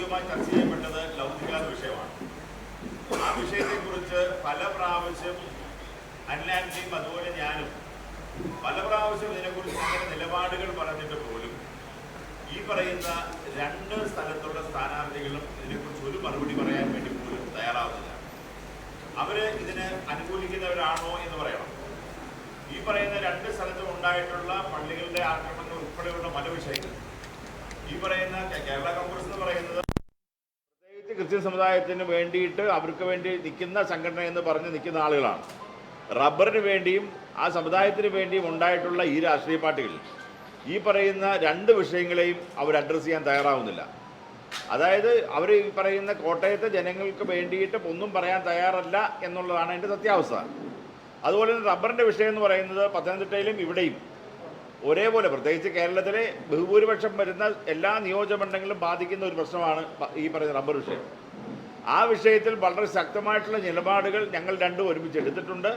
ഔദ്യോഗികമായി ചർച്ച ചെയ്യപ്പെട്ടത് ലൗകികാത വിഷയമാണ്. ആ വിഷയത്തെക്കുറിച്ച് പല പ്രാവശ്യം അനിലാൻജിയും അതുപോലെ ഞാനും പല പ്രാവശ്യം ഇതിനെക്കുറിച്ച് ഞങ്ങളുടെ നിലപാടുകൾ പറഞ്ഞിട്ട് പോലും ഈ പറയുന്ന രണ്ട് സ്ഥലത്തുള്ള സ്ഥാനാർത്ഥികളും ഇതിനെക്കുറിച്ച് ഒരു മറുപടി പറയാൻ വേണ്ടി പോലും തയ്യാറാവുന്നില്ല. അവര് ഇതിനെ അനുകൂലിക്കുന്നവരാണോ എന്ന് പറയണം. ഈ പറയുന്ന രണ്ട് സ്ഥലത്തും ഉണ്ടായിട്ടുള്ള പള്ളികളുടെ ആക്രമണങ്ങൾ ഉൾപ്പെടെയുള്ള പല വിഷയങ്ങൾ ഈ പറയുന്ന കേരള കോൺഗ്രസ് എന്ന് പറയുന്നത് പ്രത്യേകിച്ച് ക്രിസ്ത്യൻ സമുദായത്തിന് വേണ്ടിയിട്ട് അവർക്ക് വേണ്ടി നിൽക്കുന്ന സംഘടന എന്ന് പറഞ്ഞ് നിൽക്കുന്ന ആളുകളാണ്. റബ്ബറിന് വേണ്ടിയും ആ സമുദായത്തിന് വേണ്ടിയും ഉണ്ടായിട്ടുള്ള ഈ രാഷ്ട്രീയ പാർട്ടികൾ ഈ പറയുന്ന രണ്ട് വിഷയങ്ങളെയും അവർ അഡ്രസ്സ് ചെയ്യാൻ തയ്യാറാവുന്നില്ല. അതായത് അവർ ഈ പറയുന്ന കോട്ടയത്തെ ജനങ്ങൾക്ക് വേണ്ടിയിട്ട് ഒന്നും പറയാൻ തയ്യാറല്ല എന്നുള്ളതാണ് അതിൻ്റെ സത്യാവസ്ഥ. അതുപോലെ തന്നെ റബ്ബറിൻ്റെ വിഷയം എന്ന് പറയുന്നത് പത്തനംതിട്ടയിലും ഇവിടെയും ഒരേപോലെ, പ്രത്യേകിച്ച് കേരളത്തിലെ ബഹുഭൂരിപക്ഷം വരുന്ന എല്ലാ നിയോജകമണ്ഡലങ്ങളും ബാധിക്കുന്ന ഒരു പ്രശ്നമാണ് ഈ പറയുന്ന റബ്ബർ വിഷയം. ആ വിഷയത്തിൽ വളരെ ശക്തമായിട്ടുള്ള നിലപാടുകൾ ഞങ്ങൾ രണ്ടും ഒരുമിച്ച് എടുത്തിട്ടുണ്ട്.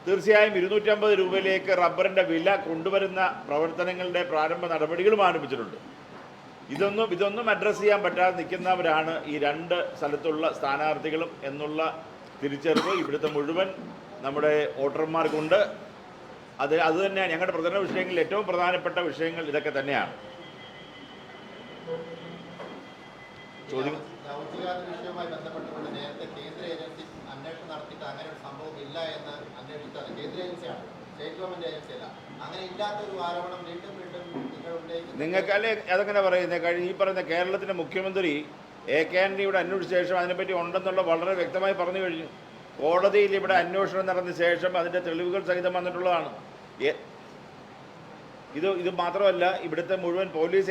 തീർച്ചയായും 250 രൂപയിലേക്ക് റബ്ബറിൻ്റെ വില കൊണ്ടുവരുന്ന പ്രവർത്തനങ്ങളുടെ പ്രാരംഭ നടപടികളും ആരംഭിച്ചിട്ടുണ്ട്. ഇതൊന്നും അഡ്രസ്സ് ചെയ്യാൻ പറ്റാതെ നിൽക്കുന്നവരാണ് ഈ രണ്ട് സ്ഥലത്തുള്ള സ്ഥാനാർത്ഥികളും എന്നുള്ള തിരിച്ചറിവ് ഇവിടുത്തെ മുഴുവൻ നമ്മുടെ വോട്ടർമാർക്കുണ്ട്. അതുതന്നെ ഞങ്ങളുടെ പ്രധാന വിഷയങ്ങളിൽ ഏറ്റവും പ്രധാനപ്പെട്ട വിഷയങ്ങൾ ഇതൊക്കെ തന്നെയാണ്. വിഷയവുമായി ബന്ധപ്പെട്ടുകൊണ്ട് നേരത്തെ കേന്ദ്ര ഏജൻസി അന്വേഷണം നടത്തിയിട്ട് അങ്ങനെ ഒരു സംഭവം ഇല്ല എന്ന് അന്വേഷിച്ചത് കേന്ദ്ര ഏജൻസിയാണ്, സ്റ്റേറ്റ് ഗവൺമെന്റ് ഏജൻസിയല്ല. അങ്ങനെ ഇല്ലാത്തൊരു ആരോപണം വീണ്ടും വീണ്ടും നിങ്ങൾക്ക് അല്ലെ അതെങ്ങനെ പറയുന്നത്? ഈ പറയുന്ന കേരളത്തിൻ്റെ മുഖ്യമന്ത്രി AK ആന്റണിയുടെ അന്വേഷിച്ച ശേഷം അതിനെപ്പറ്റി ഉണ്ടെന്നുള്ള വളരെ വ്യക്തമായി പറഞ്ഞു കഴിഞ്ഞു. കോടതിയിൽ ഇവിടെ അന്വേഷണം നടന്ന ശേഷം അതിൻ്റെ തെളിവുകൾ സഹിതം വന്നിട്ടുള്ളതാണ്. ഇത് മാത്രമല്ല, ഇവിടുത്തെ മുഴുവൻ പോലീസ്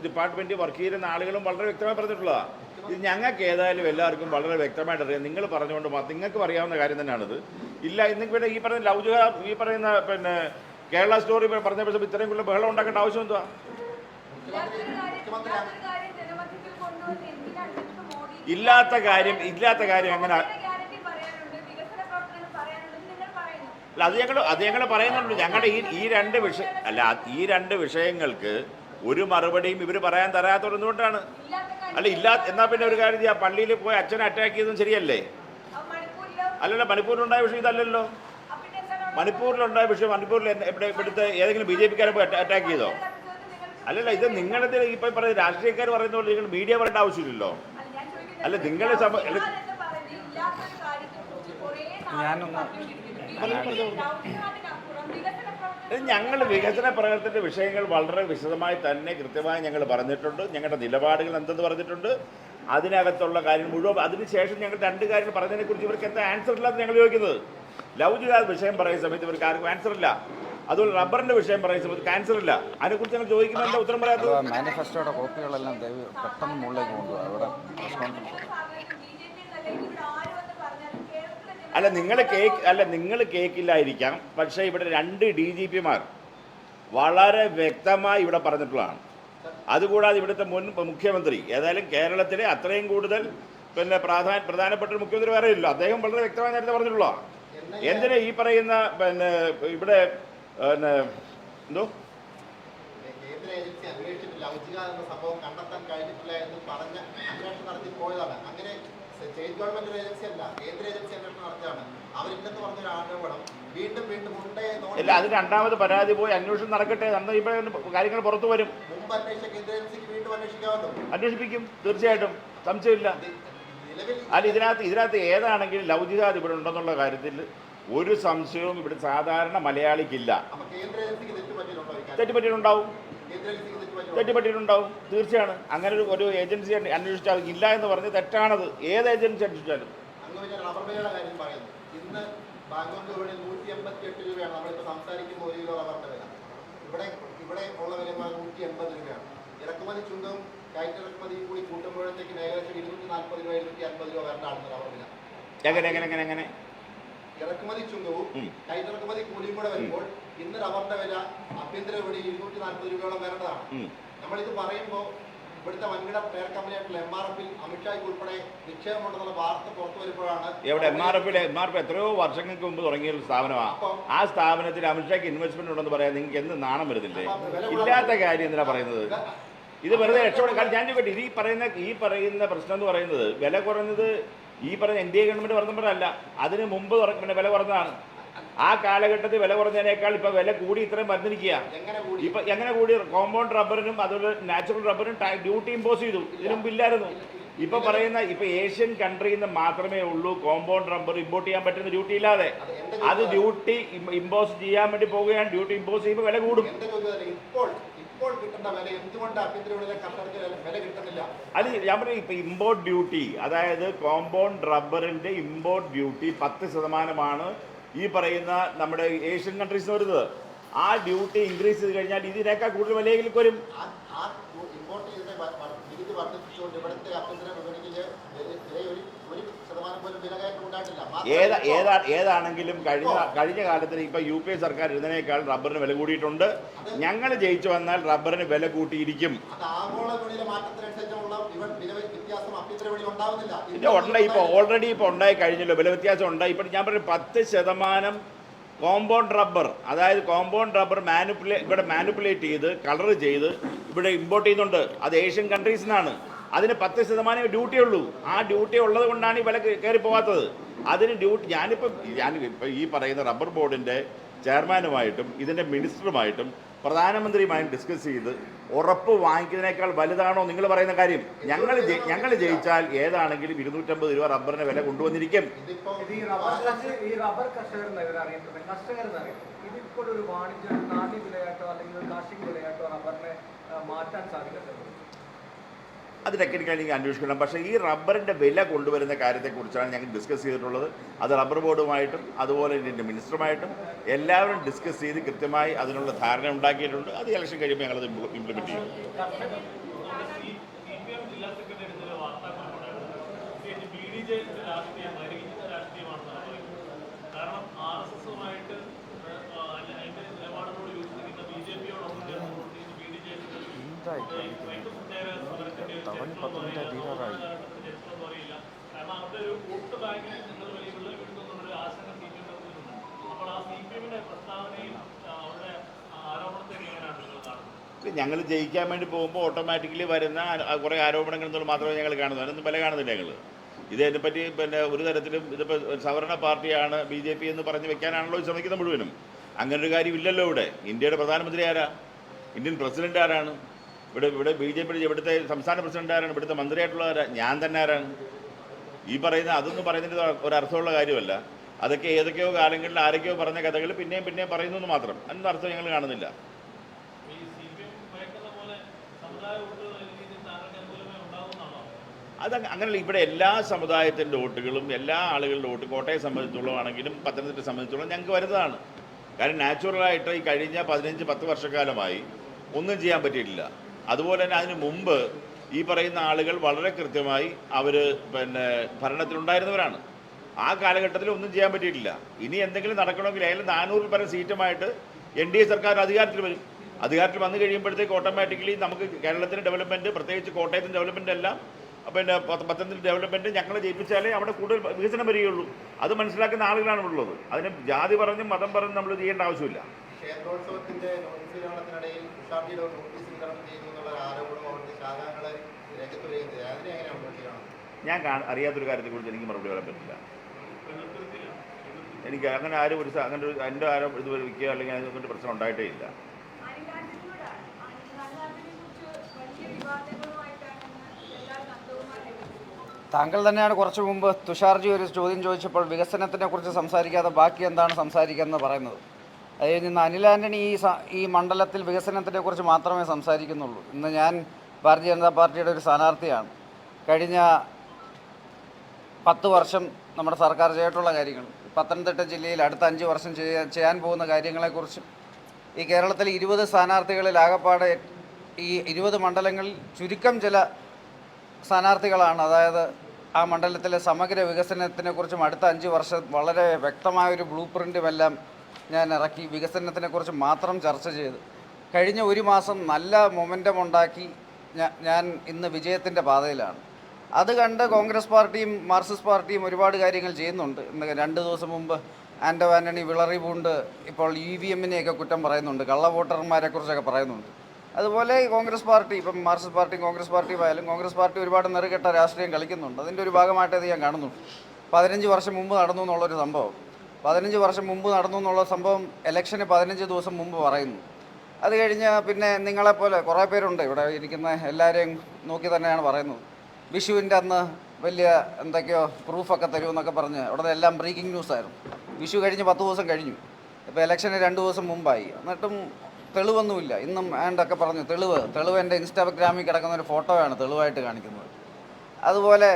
ഡിപ്പാർട്ട്മെൻറ്റ് വർക്ക് ചെയ്യുന്ന ആളുകളും വളരെ വ്യക്തമായി പറഞ്ഞിട്ടുള്ളതാണ്. ഇത് ഞങ്ങൾക്ക് ഏതായാലും എല്ലാവർക്കും വളരെ വ്യക്തമായിട്ട് അറിയാം. നിങ്ങൾ പറഞ്ഞുകൊണ്ട് നിങ്ങൾക്ക് അറിയാവുന്ന കാര്യം തന്നെയാണിത്. ഇല്ല, ഇന്ന് ഇവിടെ ഈ പറയുന്ന ഈ പറയുന്ന കേരള സ്റ്റോറി പറഞ്ഞപ്പോൾ ഇത്രയും കൂടുതൽ ബഹളം ഉണ്ടാക്കേണ്ട ആവശ്യം എന്തുവാ? ഇല്ലാത്ത കാര്യം എങ്ങനെ? അല്ല, അത് ഞങ്ങൾ പറയുന്നുണ്ട്. ഞങ്ങളുടെ ഈ രണ്ട് വിഷയങ്ങൾക്ക് ഒരു മറുപടിയും ഇവർ പറയാൻ തരാത്തതുകൊണ്ടാണ്. എന്നാൽ പിന്നെ ഒരു കാര്യം ചെയ്യാം, പള്ളിയിൽ പോയി അച്ഛനെ അറ്റാക്ക് ചെയ്തതും ശരിയല്ലേ? അല്ലല്ല, മണിപ്പൂരിലുണ്ടായ വിഷയം ഇതല്ലല്ലോ. മണിപ്പൂരിലുണ്ടായ വിഷയം ഇവിടുത്തെ ഏതെങ്കിലും BJP-ക്കാരെ പോയി അറ്റാക്ക് ചെയ്തോ? അല്ലല്ല, ഇത് നിങ്ങളിത് ഇപ്പം പറയുന്നത് രാഷ്ട്രീയക്കാർ പറയുന്ന പോലെ നിങ്ങൾ മീഡിയ പറയേണ്ട ആവശ്യമില്ലല്ലോ. അല്ല, നിങ്ങളെ ഞങ്ങൾ വികസന പ്രവർത്തനത്തിൻ്റെ വിഷയങ്ങൾ വളരെ വിശദമായി തന്നെ കൃത്യമായി ഞങ്ങൾ പറഞ്ഞിട്ടുണ്ട്. ഞങ്ങളുടെ നിലപാടുകൾ എന്തെന്ന് പറഞ്ഞിട്ടുണ്ട്. അതിനകത്തുള്ള കാര്യം മുഴുവൻ അതിനുശേഷം ഞങ്ങൾ രണ്ട് കാര്യങ്ങൾ പറഞ്ഞതിനെക്കുറിച്ച് ഇവർക്ക് എന്താ ആൻസർ ഇല്ലാന്ന് ഞങ്ങൾ ചോദിക്കുന്നത്. ലൗകിക വിഷയം പറയുന്ന സമയത്ത് ഇവർക്ക് ആർക്കും ആൻസർ ഇല്ല. അതുപോലെ റബ്ബറിന്റെ വിഷയം പറയുന്ന സമയത്ത് ആൻസർ ഇല്ല. അതിനെക്കുറിച്ച് ഞങ്ങൾ ചോദിക്കുമ്പോൾ എന്താ ഉത്തരം പറയാത്തത്? മാനിഫെസ്റ്റോയുടെ കോപ്പികളെല്ലാം പെട്ടെന്ന് മുകളിലേക്ക് കൊണ്ടുപോകും. അവിടെ നിങ്ങൾ കേൾക്കില്ലായിരിക്കാം. പക്ഷേ ഇവിടെ രണ്ട് DGP-മാർ വളരെ വ്യക്തമായി ഇവിടെ പറഞ്ഞിട്ടുള്ളതാണ്. അതുകൂടാതെ ഇവിടുത്തെ മുൻ മുഖ്യമന്ത്രി, ഏതായാലും കേരളത്തിലെ അത്രയും കൂടുതൽ പ്രധാനപ്പെട്ട ഒരു മുഖ്യമന്ത്രി വേറെ ഇല്ല. അദ്ദേഹം വളരെ വ്യക്തമായി നേരത്തെ പറഞ്ഞിട്ടുള്ള എന്തിനാ ഈ പറയുന്ന ഇവിടെ എന്തോ കേന്ദ്ര ഏജൻസി അന്വേഷിച്ചിട്ടില്ല, ഔദ്യോഗിക സംഭവം കണ്ടെത്താൻ കഴിഞ്ഞിട്ടില്ല എന്ന് പറഞ്ഞ് അന്വേഷണം നടത്തി പോയതാണ്. അങ്ങനെ സ്റ്റേറ്റ് ഗവൺമെന്റ് ഏജൻസി അല്ല, കേന്ദ്ര ഏജൻസി അന്വേഷണം നടത്തിയാണ്. അവരില്ലെന്ന് പറഞ്ഞൊരു ആരോപണം വീണ്ടും ഉണ്ടേ. ഇല്ല, അത് രണ്ടാമത് പരാതി പോയി അന്വേഷണം നടക്കട്ടെ. ഇപ്പോൾ കാര്യങ്ങൾ പുറത്തു വരും. മുമ്പ് അന്വേഷിച്ച കേന്ദ്ര ഏജൻസിക്ക് വീണ്ടും അന്വേഷിക്കാമല്ലോ. അന്വേഷിപ്പിക്കും, തീർച്ചയായിട്ടും, സംശയമില്ല. അല്ല, ഇതിനകത്ത് ഏതാണെങ്കിലും ലൗകികത ഇവിടെ ഉണ്ടെന്നുള്ള കാര്യത്തിൽ ഒരു സംശയവും ഇവിടെ സാധാരണ മലയാളിക്കില്ല. തെറ്റുപറ്റിയിട്ടുണ്ടാവും, തീർച്ചയാണ്. അങ്ങനെ ഒരു ഏജൻസി അന്വേഷിച്ചാൽ ഇല്ല എന്ന് പറഞ്ഞ് തെറ്റാണത്. ഏത് ഏജൻസി അന്വേഷിച്ചാലും. ഇന്ന് ബാംഗ്ലൂർ 188 രൂപയാണ് നമ്മളിപ്പോൾ സംസാരിക്കുമ്പോൾ 1 കിലോ റബ്ബറിന്റെ വില. ഇവിടെ ഉള്ള വില 180 രൂപയാണ്. ഇറക്കുമതി ചുങ്കവും കയറ്റിറക്കുമതിയും കൂടി കൂട്ടുമ്പോഴത്തേക്ക് ഏകദേശം 240 രൂപ 250 രൂപ വരണ്ടാണ് റബ്ബർ വില. എങ്ങനെ ഇറക്കുമതി ചുങ്കവും കയറ്റിറക്കുമതി കൂലിയും കൂടെ വരുമ്പോൾ ഇന്ന് റബ്ബറിന്റെ വില ആഭ്യന്തര വിപണി 240 രൂപയോളം വരേണ്ടതാണ്. നമ്മളിത് പറയുമ്പോൾ ഇവിടുത്തെ വൻകിട പേർ കമ്പനിയായിട്ടുള്ള MRF-ൽ അമിത്ഷായ്ക്ക് ഉൾപ്പെടെ നിക്ഷേപമുണ്ടെന്നുള്ള വാർത്ത പുറത്തു വരുമ്പോഴാണ്. എവിടെ MRF എത്രയോ വർഷങ്ങൾക്ക് മുമ്പ് തുടങ്ങിയ ഒരു സ്ഥാപനമാണ്. ആ സ്ഥാപനത്തിൽ അമിത്ഷായ്ക്ക് ഇൻവെസ്റ്റ്മെന്റ് ഉണ്ടെന്ന് പറയാൻ നിങ്ങൾക്ക് എന്ത് നാണം വരുന്നില്ലേ? ഇല്ലാത്ത കാര്യം എന്തിനാ പറയുന്നത്? ഇത് വെറുതെ രക്ഷപ്പെടും. കാരണം ഞാൻ ചോദിക്കട്ടെ, ഈ പറയുന്ന പ്രശ്നം എന്ന് പറയുന്നത് വില കുറഞ്ഞത് ഈ പറഞ്ഞ എൻ ഡി എ ഗവൺമെൻറ് പറഞ്ഞപ്പോഴല്ല, അതിന് മുമ്പ് പിന്നെ വില കുറഞ്ഞതാണ്. ആ കാലഘട്ടത്തിൽ വില കുറഞ്ഞതിനേക്കാൾ ഇപ്പം വില കൂടി ഇത്രയും വർദ്ധിക്കുക. ഇപ്പം എങ്ങനെ കൂടി? കോമ്പൗണ്ട് റബ്ബറിനും അതുപോലെ നാച്ചുറൽ റബ്ബറിനും ഡ്യൂട്ടി ഇമ്പോസ് ചെയ്തു. ഇതിനു മുമ്പ് ഇല്ലായിരുന്നു. ഇപ്പം പറയുന്ന ഇപ്പം ഏഷ്യൻ കൺട്രിയിൽ നിന്ന് മാത്രമേ ഉള്ളൂ കോമ്പൗണ്ട് റബ്ബർ ഇമ്പോർട്ട് ചെയ്യാൻ പറ്റുന്ന ഡ്യൂട്ടി ഇല്ലാതെ. അത് ഡ്യൂട്ടി ഇമ്പോസ് ചെയ്യാൻ വേണ്ടി പോവുകയാണ്. ഡ്യൂട്ടി ഇമ്പോസ് ചെയ്യുമ്പോൾ വില കൂടും. അത് ഞാൻ പറയും, ഇപ്പം ഇമ്പോർട്ട് ഡ്യൂട്ടി, അതായത് കോമ്പൗണ്ട് റബ്ബറിൻ്റെ ഇമ്പോർട്ട് ഡ്യൂട്ടി 10% ഈ പറയുന്ന നമ്മുടെ ഏഷ്യൻ കൺട്രീസിന് വരുന്നത്. ആ ഡ്യൂട്ടി ഇൻക്രീസ് ചെയ്ത് കഴിഞ്ഞാൽ ഇതിനേക്കാൾ കൂടുതൽ വിലയിലേക്ക് വരും. ഏതാണെങ്കിലും കഴിഞ്ഞ കാലത്തിന് ഇപ്പൊ യു പി എ സർക്കാർ ഇരുന്നതിനേക്കാൾ റബ്ബറിന് വില കൂടിയിട്ടുണ്ട്. ഞങ്ങൾ ജയിച്ചു വന്നാൽ റബ്ബറിന് വില കൂട്ടിയിരിക്കും. ഇപ്പൊ ഓൾറെഡി ഇപ്പൊ ഉണ്ടായി കഴിഞ്ഞല്ലോ, വില വ്യത്യാസം ഉണ്ടായി. ഇപ്പൊ ഞാൻ പറയും 10% കോമ്പൗണ്ട് റബ്ബർ, അതായത് കോമ്പൗണ്ട് റബ്ബർ ഇവിടെ മാനിപ്പുലേറ്റ് ചെയ്ത് കളർ ചെയ്ത് ഇവിടെ ഇമ്പോർട്ട് ചെയ്യുന്നുണ്ട്. അത് ഏഷ്യൻ കൺട്രീസിൽ നിന്നാണ്. അതിന് 10% ഡ്യൂട്ടി ഉള്ളൂ. ആ ഡ്യൂട്ടി ഉള്ളത് കൊണ്ടാണ് ഈ വില കയറി പോകാത്തത്. അതിന് ഡ്യൂട്ടി ഞാനിപ്പോൾ ഈ പറയുന്ന റബ്ബർ ബോർഡിൻ്റെ ചെയർമാനുമായിട്ടും ഇതിൻ്റെ മിനിസ്റ്ററുമായിട്ടും പ്രധാനമന്ത്രിയുമായും ഡിസ്കസ് ചെയ്ത് ഉറപ്പ് വാങ്ങിക്കുന്നതിനേക്കാൾ വലുതാണോ നിങ്ങൾ പറയുന്ന കാര്യം? ഞങ്ങൾ ജയിച്ചാൽ ഏതാണെങ്കിലും 250 രൂപ റബ്ബറിന് വില കൊണ്ടുവന്നിരിക്കും. ഇതിപ്പോൾ ഒരു വാണിജ്യ നാണ്യ വിലയായിട്ടോ അല്ലെങ്കിൽ ഒരു കാർഷിക വിലയായിട്ടോ റബ്ബറിനെ മാറ്റാൻ സാധിക്കത്തില്ല. അത് ടെക്നിക്കലി അന്വേഷിക്കണം. പക്ഷേ ഈ റബ്ബറിൻ്റെ വില കൊണ്ടുവരുന്ന കാര്യത്തെക്കുറിച്ചാണ് ഞങ്ങൾ ഡിസ്കസ് ചെയ്തിട്ടുള്ളത്. അത് റബ്ബർ ബോർഡുമായിട്ടും അതുപോലെ ഇതിൻ്റെ മിനിസ്റ്ററുമായിട്ടും എല്ലാവരും ഡിസ്കസ് ചെയ്ത് കൃത്യമായി അതിനുള്ള ധാരണ ഉണ്ടാക്കിയിട്ടുണ്ട്. അത് ഇലക്ഷൻ കഴിയുമ്പോൾ ഞങ്ങളത് ഇംപ്ലിമെൻറ്റ് ചെയ്യും. ഞങ്ങൾ ജയിക്കാൻ വേണ്ടി പോകുമ്പോൾ ഓട്ടോമാറ്റിക്കലി വരുന്ന കുറേ ആരോപണങ്ങൾ എന്നുള്ളത് മാത്രമേ ഞങ്ങൾ കാണുന്നു. അതിനൊന്നും വില കാണുന്നില്ല ഞങ്ങൾ. ഇതിനെപ്പറ്റി പിന്നെ ഒരു തരത്തിലും ഇതിപ്പോൾ സവർണ പാർട്ടിയാണ് BJP എന്ന് പറഞ്ഞ് വെക്കാനാണല്ലോ ശ്രമിക്കുന്നത് മുഴുവനും. അങ്ങനൊരു കാര്യമില്ലല്ലോ. ഇവിടെ ഇന്ത്യയുടെ പ്രധാനമന്ത്രി ആരാ? ഇന്ത്യൻ പ്രസിഡന്റ് ആരാണ്? ഇവിടെ BJP ഇവിടുത്തെ സംസ്ഥാന പ്രസിഡന്റ് ആരാണ്? ഇവിടുത്തെ മന്ത്രിയായിട്ടുള്ള ആരാ? ഞാൻ തന്നെ ആരാണ്? ഈ പറയുന്ന അതൊന്നും പറയുന്നതിന് ഒരർത്ഥമുള്ള കാര്യമല്ല. അതൊക്കെ ഏതൊക്കെയോ കാലങ്ങളിൽ ആരൊക്കെയോ പറഞ്ഞ കഥകൾ പിന്നെയും പറയുന്നു എന്ന് മാത്രം. അതിനൊന്നും അർത്ഥം ഞങ്ങൾ കാണുന്നില്ല. അത് അങ്ങനെയല്ല. ഇവിടെ എല്ലാ സമുദായത്തിൻ്റെ വോട്ടുകളും എല്ലാ ആളുകളുടെ വോട്ട് കോട്ടയെ സംബന്ധിച്ചുള്ളതാണെങ്കിലും പത്തനംതിട്ടയെ സംബന്ധിച്ചുള്ള ഞങ്ങൾക്ക് വരുന്നതാണ്. കാരണം നാച്ചുറലായിട്ട് ഈ കഴിഞ്ഞ 15-10 വർഷക്കാലമായി ഒന്നും ചെയ്യാൻ പറ്റിയിട്ടില്ല. അതുപോലെ തന്നെ അതിന് മുമ്പ് ഈ പറയുന്ന ആളുകൾ വളരെ കൃത്യമായി അവർ പിന്നെ ഭരണത്തിലുണ്ടായിരുന്നവരാണ്. ആ കാലഘട്ടത്തിൽ ഒന്നും ചെയ്യാൻ പറ്റിയിട്ടില്ല. ഇനി എന്തെങ്കിലും നടക്കണമെങ്കിൽ അതിൽ 400 പരം സീറ്റുമായിട്ട് NDA സർക്കാർ അധികാരത്തിൽ വരും. അധികാരത്തിൽ വന്നു കഴിയുമ്പോഴത്തേക്ക് ഓട്ടോമാറ്റിക്കലി നമുക്ക് കേരളത്തിൻ്റെ ഡെവലപ്മെൻറ്റ്, പ്രത്യേകിച്ച് കോട്ടയത്തിൻ്റെ ഡെവലപ്മെൻ്റ് എല്ലാം പിന്നെ പത്തനംതിട്ട ഡെവലപ്മെൻറ്റ് ഞങ്ങൾ ജയിപ്പിച്ചാലേ അവിടെ കൂടുതൽ വികസനം വരികയുള്ളൂ. അത് മനസ്സിലാക്കുന്ന ആളുകളാണ് ഉള്ളത്. അതിന് ജാതി പറഞ്ഞും മതം പറഞ്ഞും നമ്മൾ ചെയ്യേണ്ട ആവശ്യമില്ല. ഞാൻ അറിയാത്തൊരു കാര്യത്തെക്കുറിച്ച് എനിക്ക് മറുപടി പറയാൻ പറ്റില്ല. എനിക്ക് അങ്ങനെ ആരും എൻ്റെ ആരും ഇതുവരെ വിൽക്കുക അല്ലെങ്കിൽ അതിനെക്കൊണ്ട് പ്രശ്നം ഉണ്ടായിട്ടേ ഇല്ല. താങ്കൾ തന്നെയാണ് കുറച്ച് മുമ്പ് തുഷാർജി ഒരു ചോദ്യം ചോദിച്ചപ്പോൾ വികസനത്തിനെ കുറിച്ച് സംസാരിക്കാതെ ബാക്കി എന്താണ് സംസാരിക്കുന്നത് പറയുന്നത്. അത് കഴിഞ്ഞ് അനിൽ ആൻ്റണി ഈ മണ്ഡലത്തിൽ വികസനത്തിനെ കുറിച്ച് മാത്രമേ സംസാരിക്കുന്നുള്ളൂ. ഇന്ന് ഞാൻ ഭാരതീയ ജനതാ പാർട്ടിയുടെ ഒരു സ്ഥാനാർത്ഥിയാണ്. കഴിഞ്ഞ 10 വർഷം നമ്മുടെ സർക്കാർ ചെയ്തിട്ടുള്ള കാര്യങ്ങൾ, പത്തനംതിട്ട ജില്ലയിൽ അടുത്ത 5 വർഷം ചെയ്യാൻ പോകുന്ന കാര്യങ്ങളെക്കുറിച്ചും, ഈ കേരളത്തിലെ 20 സ്ഥാനാർത്ഥികളിൽ ആകപ്പാടെ ഈ 20 മണ്ഡലങ്ങളിൽ ചുരുക്കം ചില സ്ഥാനാർത്ഥികളാണ്. അതായത് ആ മണ്ഡലത്തിലെ സമഗ്ര വികസനത്തിനെക്കുറിച്ചും അടുത്ത 5 വർഷം വളരെ വ്യക്തമായൊരു ബ്ലൂ പ്രിൻറ്റുമെല്ലാം ഞാൻ ഇറക്കി വികസനത്തിനെക്കുറിച്ച് മാത്രം ചർച്ച ചെയ്ത് കഴിഞ്ഞ 1 മാസം നല്ല മൊമെൻറ്റം ഉണ്ടാക്കി ഞാൻ ഇന്ന് വിജയത്തിൻ്റെ പാതയിലാണ്. അത് കണ്ട് കോൺഗ്രസ് പാർട്ടിയും മാർക്സിസ്റ്റ് പാർട്ടിയും ഒരുപാട് കാര്യങ്ങൾ ചെയ്യുന്നുണ്ട്. ഇന്ന് 2 ദിവസം മുമ്പ് ആൻ്റോ ആൻ്റണി വിളറി പൂണ്ട് ഇപ്പോൾ EVM-നെയൊക്കെ കുറ്റം പറയുന്നുണ്ട്, കള്ള വോട്ടർമാരെക്കുറിച്ചൊക്കെ പറയുന്നുണ്ട്. അതുപോലെ കോൺഗ്രസ് പാർട്ടി, ഇപ്പം മാർക്സിസ്റ്റ് പാർട്ടിയും കോൺഗ്രസ് പാർട്ടിയും ആയാലും കോൺഗ്രസ് പാർട്ടി ഒരുപാട് നെറുകെട്ട രാഷ്ട്രീയം കളിക്കുന്നുണ്ട്. അതിൻ്റെ ഒരു ഭാഗമായിട്ട് അത് ഞാൻ കാണുന്നുണ്ട്. 15 വർഷം മുമ്പ് നടന്നു എന്നുള്ളൊരു സംഭവം, 15 വർഷം മുമ്പ് നടന്നു എന്നുള്ള സംഭവം ഇലക്ഷന് 15 ദിവസം മുമ്പ് പറയുന്നു. അത് കഴിഞ്ഞ് പിന്നെ നിങ്ങളെപ്പോലെ കുറേ പേരുണ്ട് ഇവിടെ ഇരിക്കുന്ന, എല്ലാവരെയും നോക്കി തന്നെയാണ് പറയുന്നത്. വിഷുവിൻ്റെ അന്ന് വലിയ എന്തൊക്കെയോ പ്രൂഫൊക്കെ തരുമെന്നൊക്കെ പറഞ്ഞ് അവിടെ എല്ലാം ബ്രേക്കിംഗ് ന്യൂസായിരുന്നു. വിഷു കഴിഞ്ഞ് 10 ദിവസം കഴിഞ്ഞു, ഇപ്പോൾ ഇലക്ഷന് 2 ദിവസം മുമ്പായി, എന്നിട്ടും തെളിവൊന്നുമില്ല. ഇന്നും ആണ്ടൊക്കെ പറഞ്ഞു തെളിവ് എൻ്റെ ഇൻസ്റ്റാഗ്രാമിൽ കിടക്കുന്ന ഒരു ഫോട്ടോയാണ് തെളിവായിട്ട് കാണിക്കുന്നത്. അതുപോലെ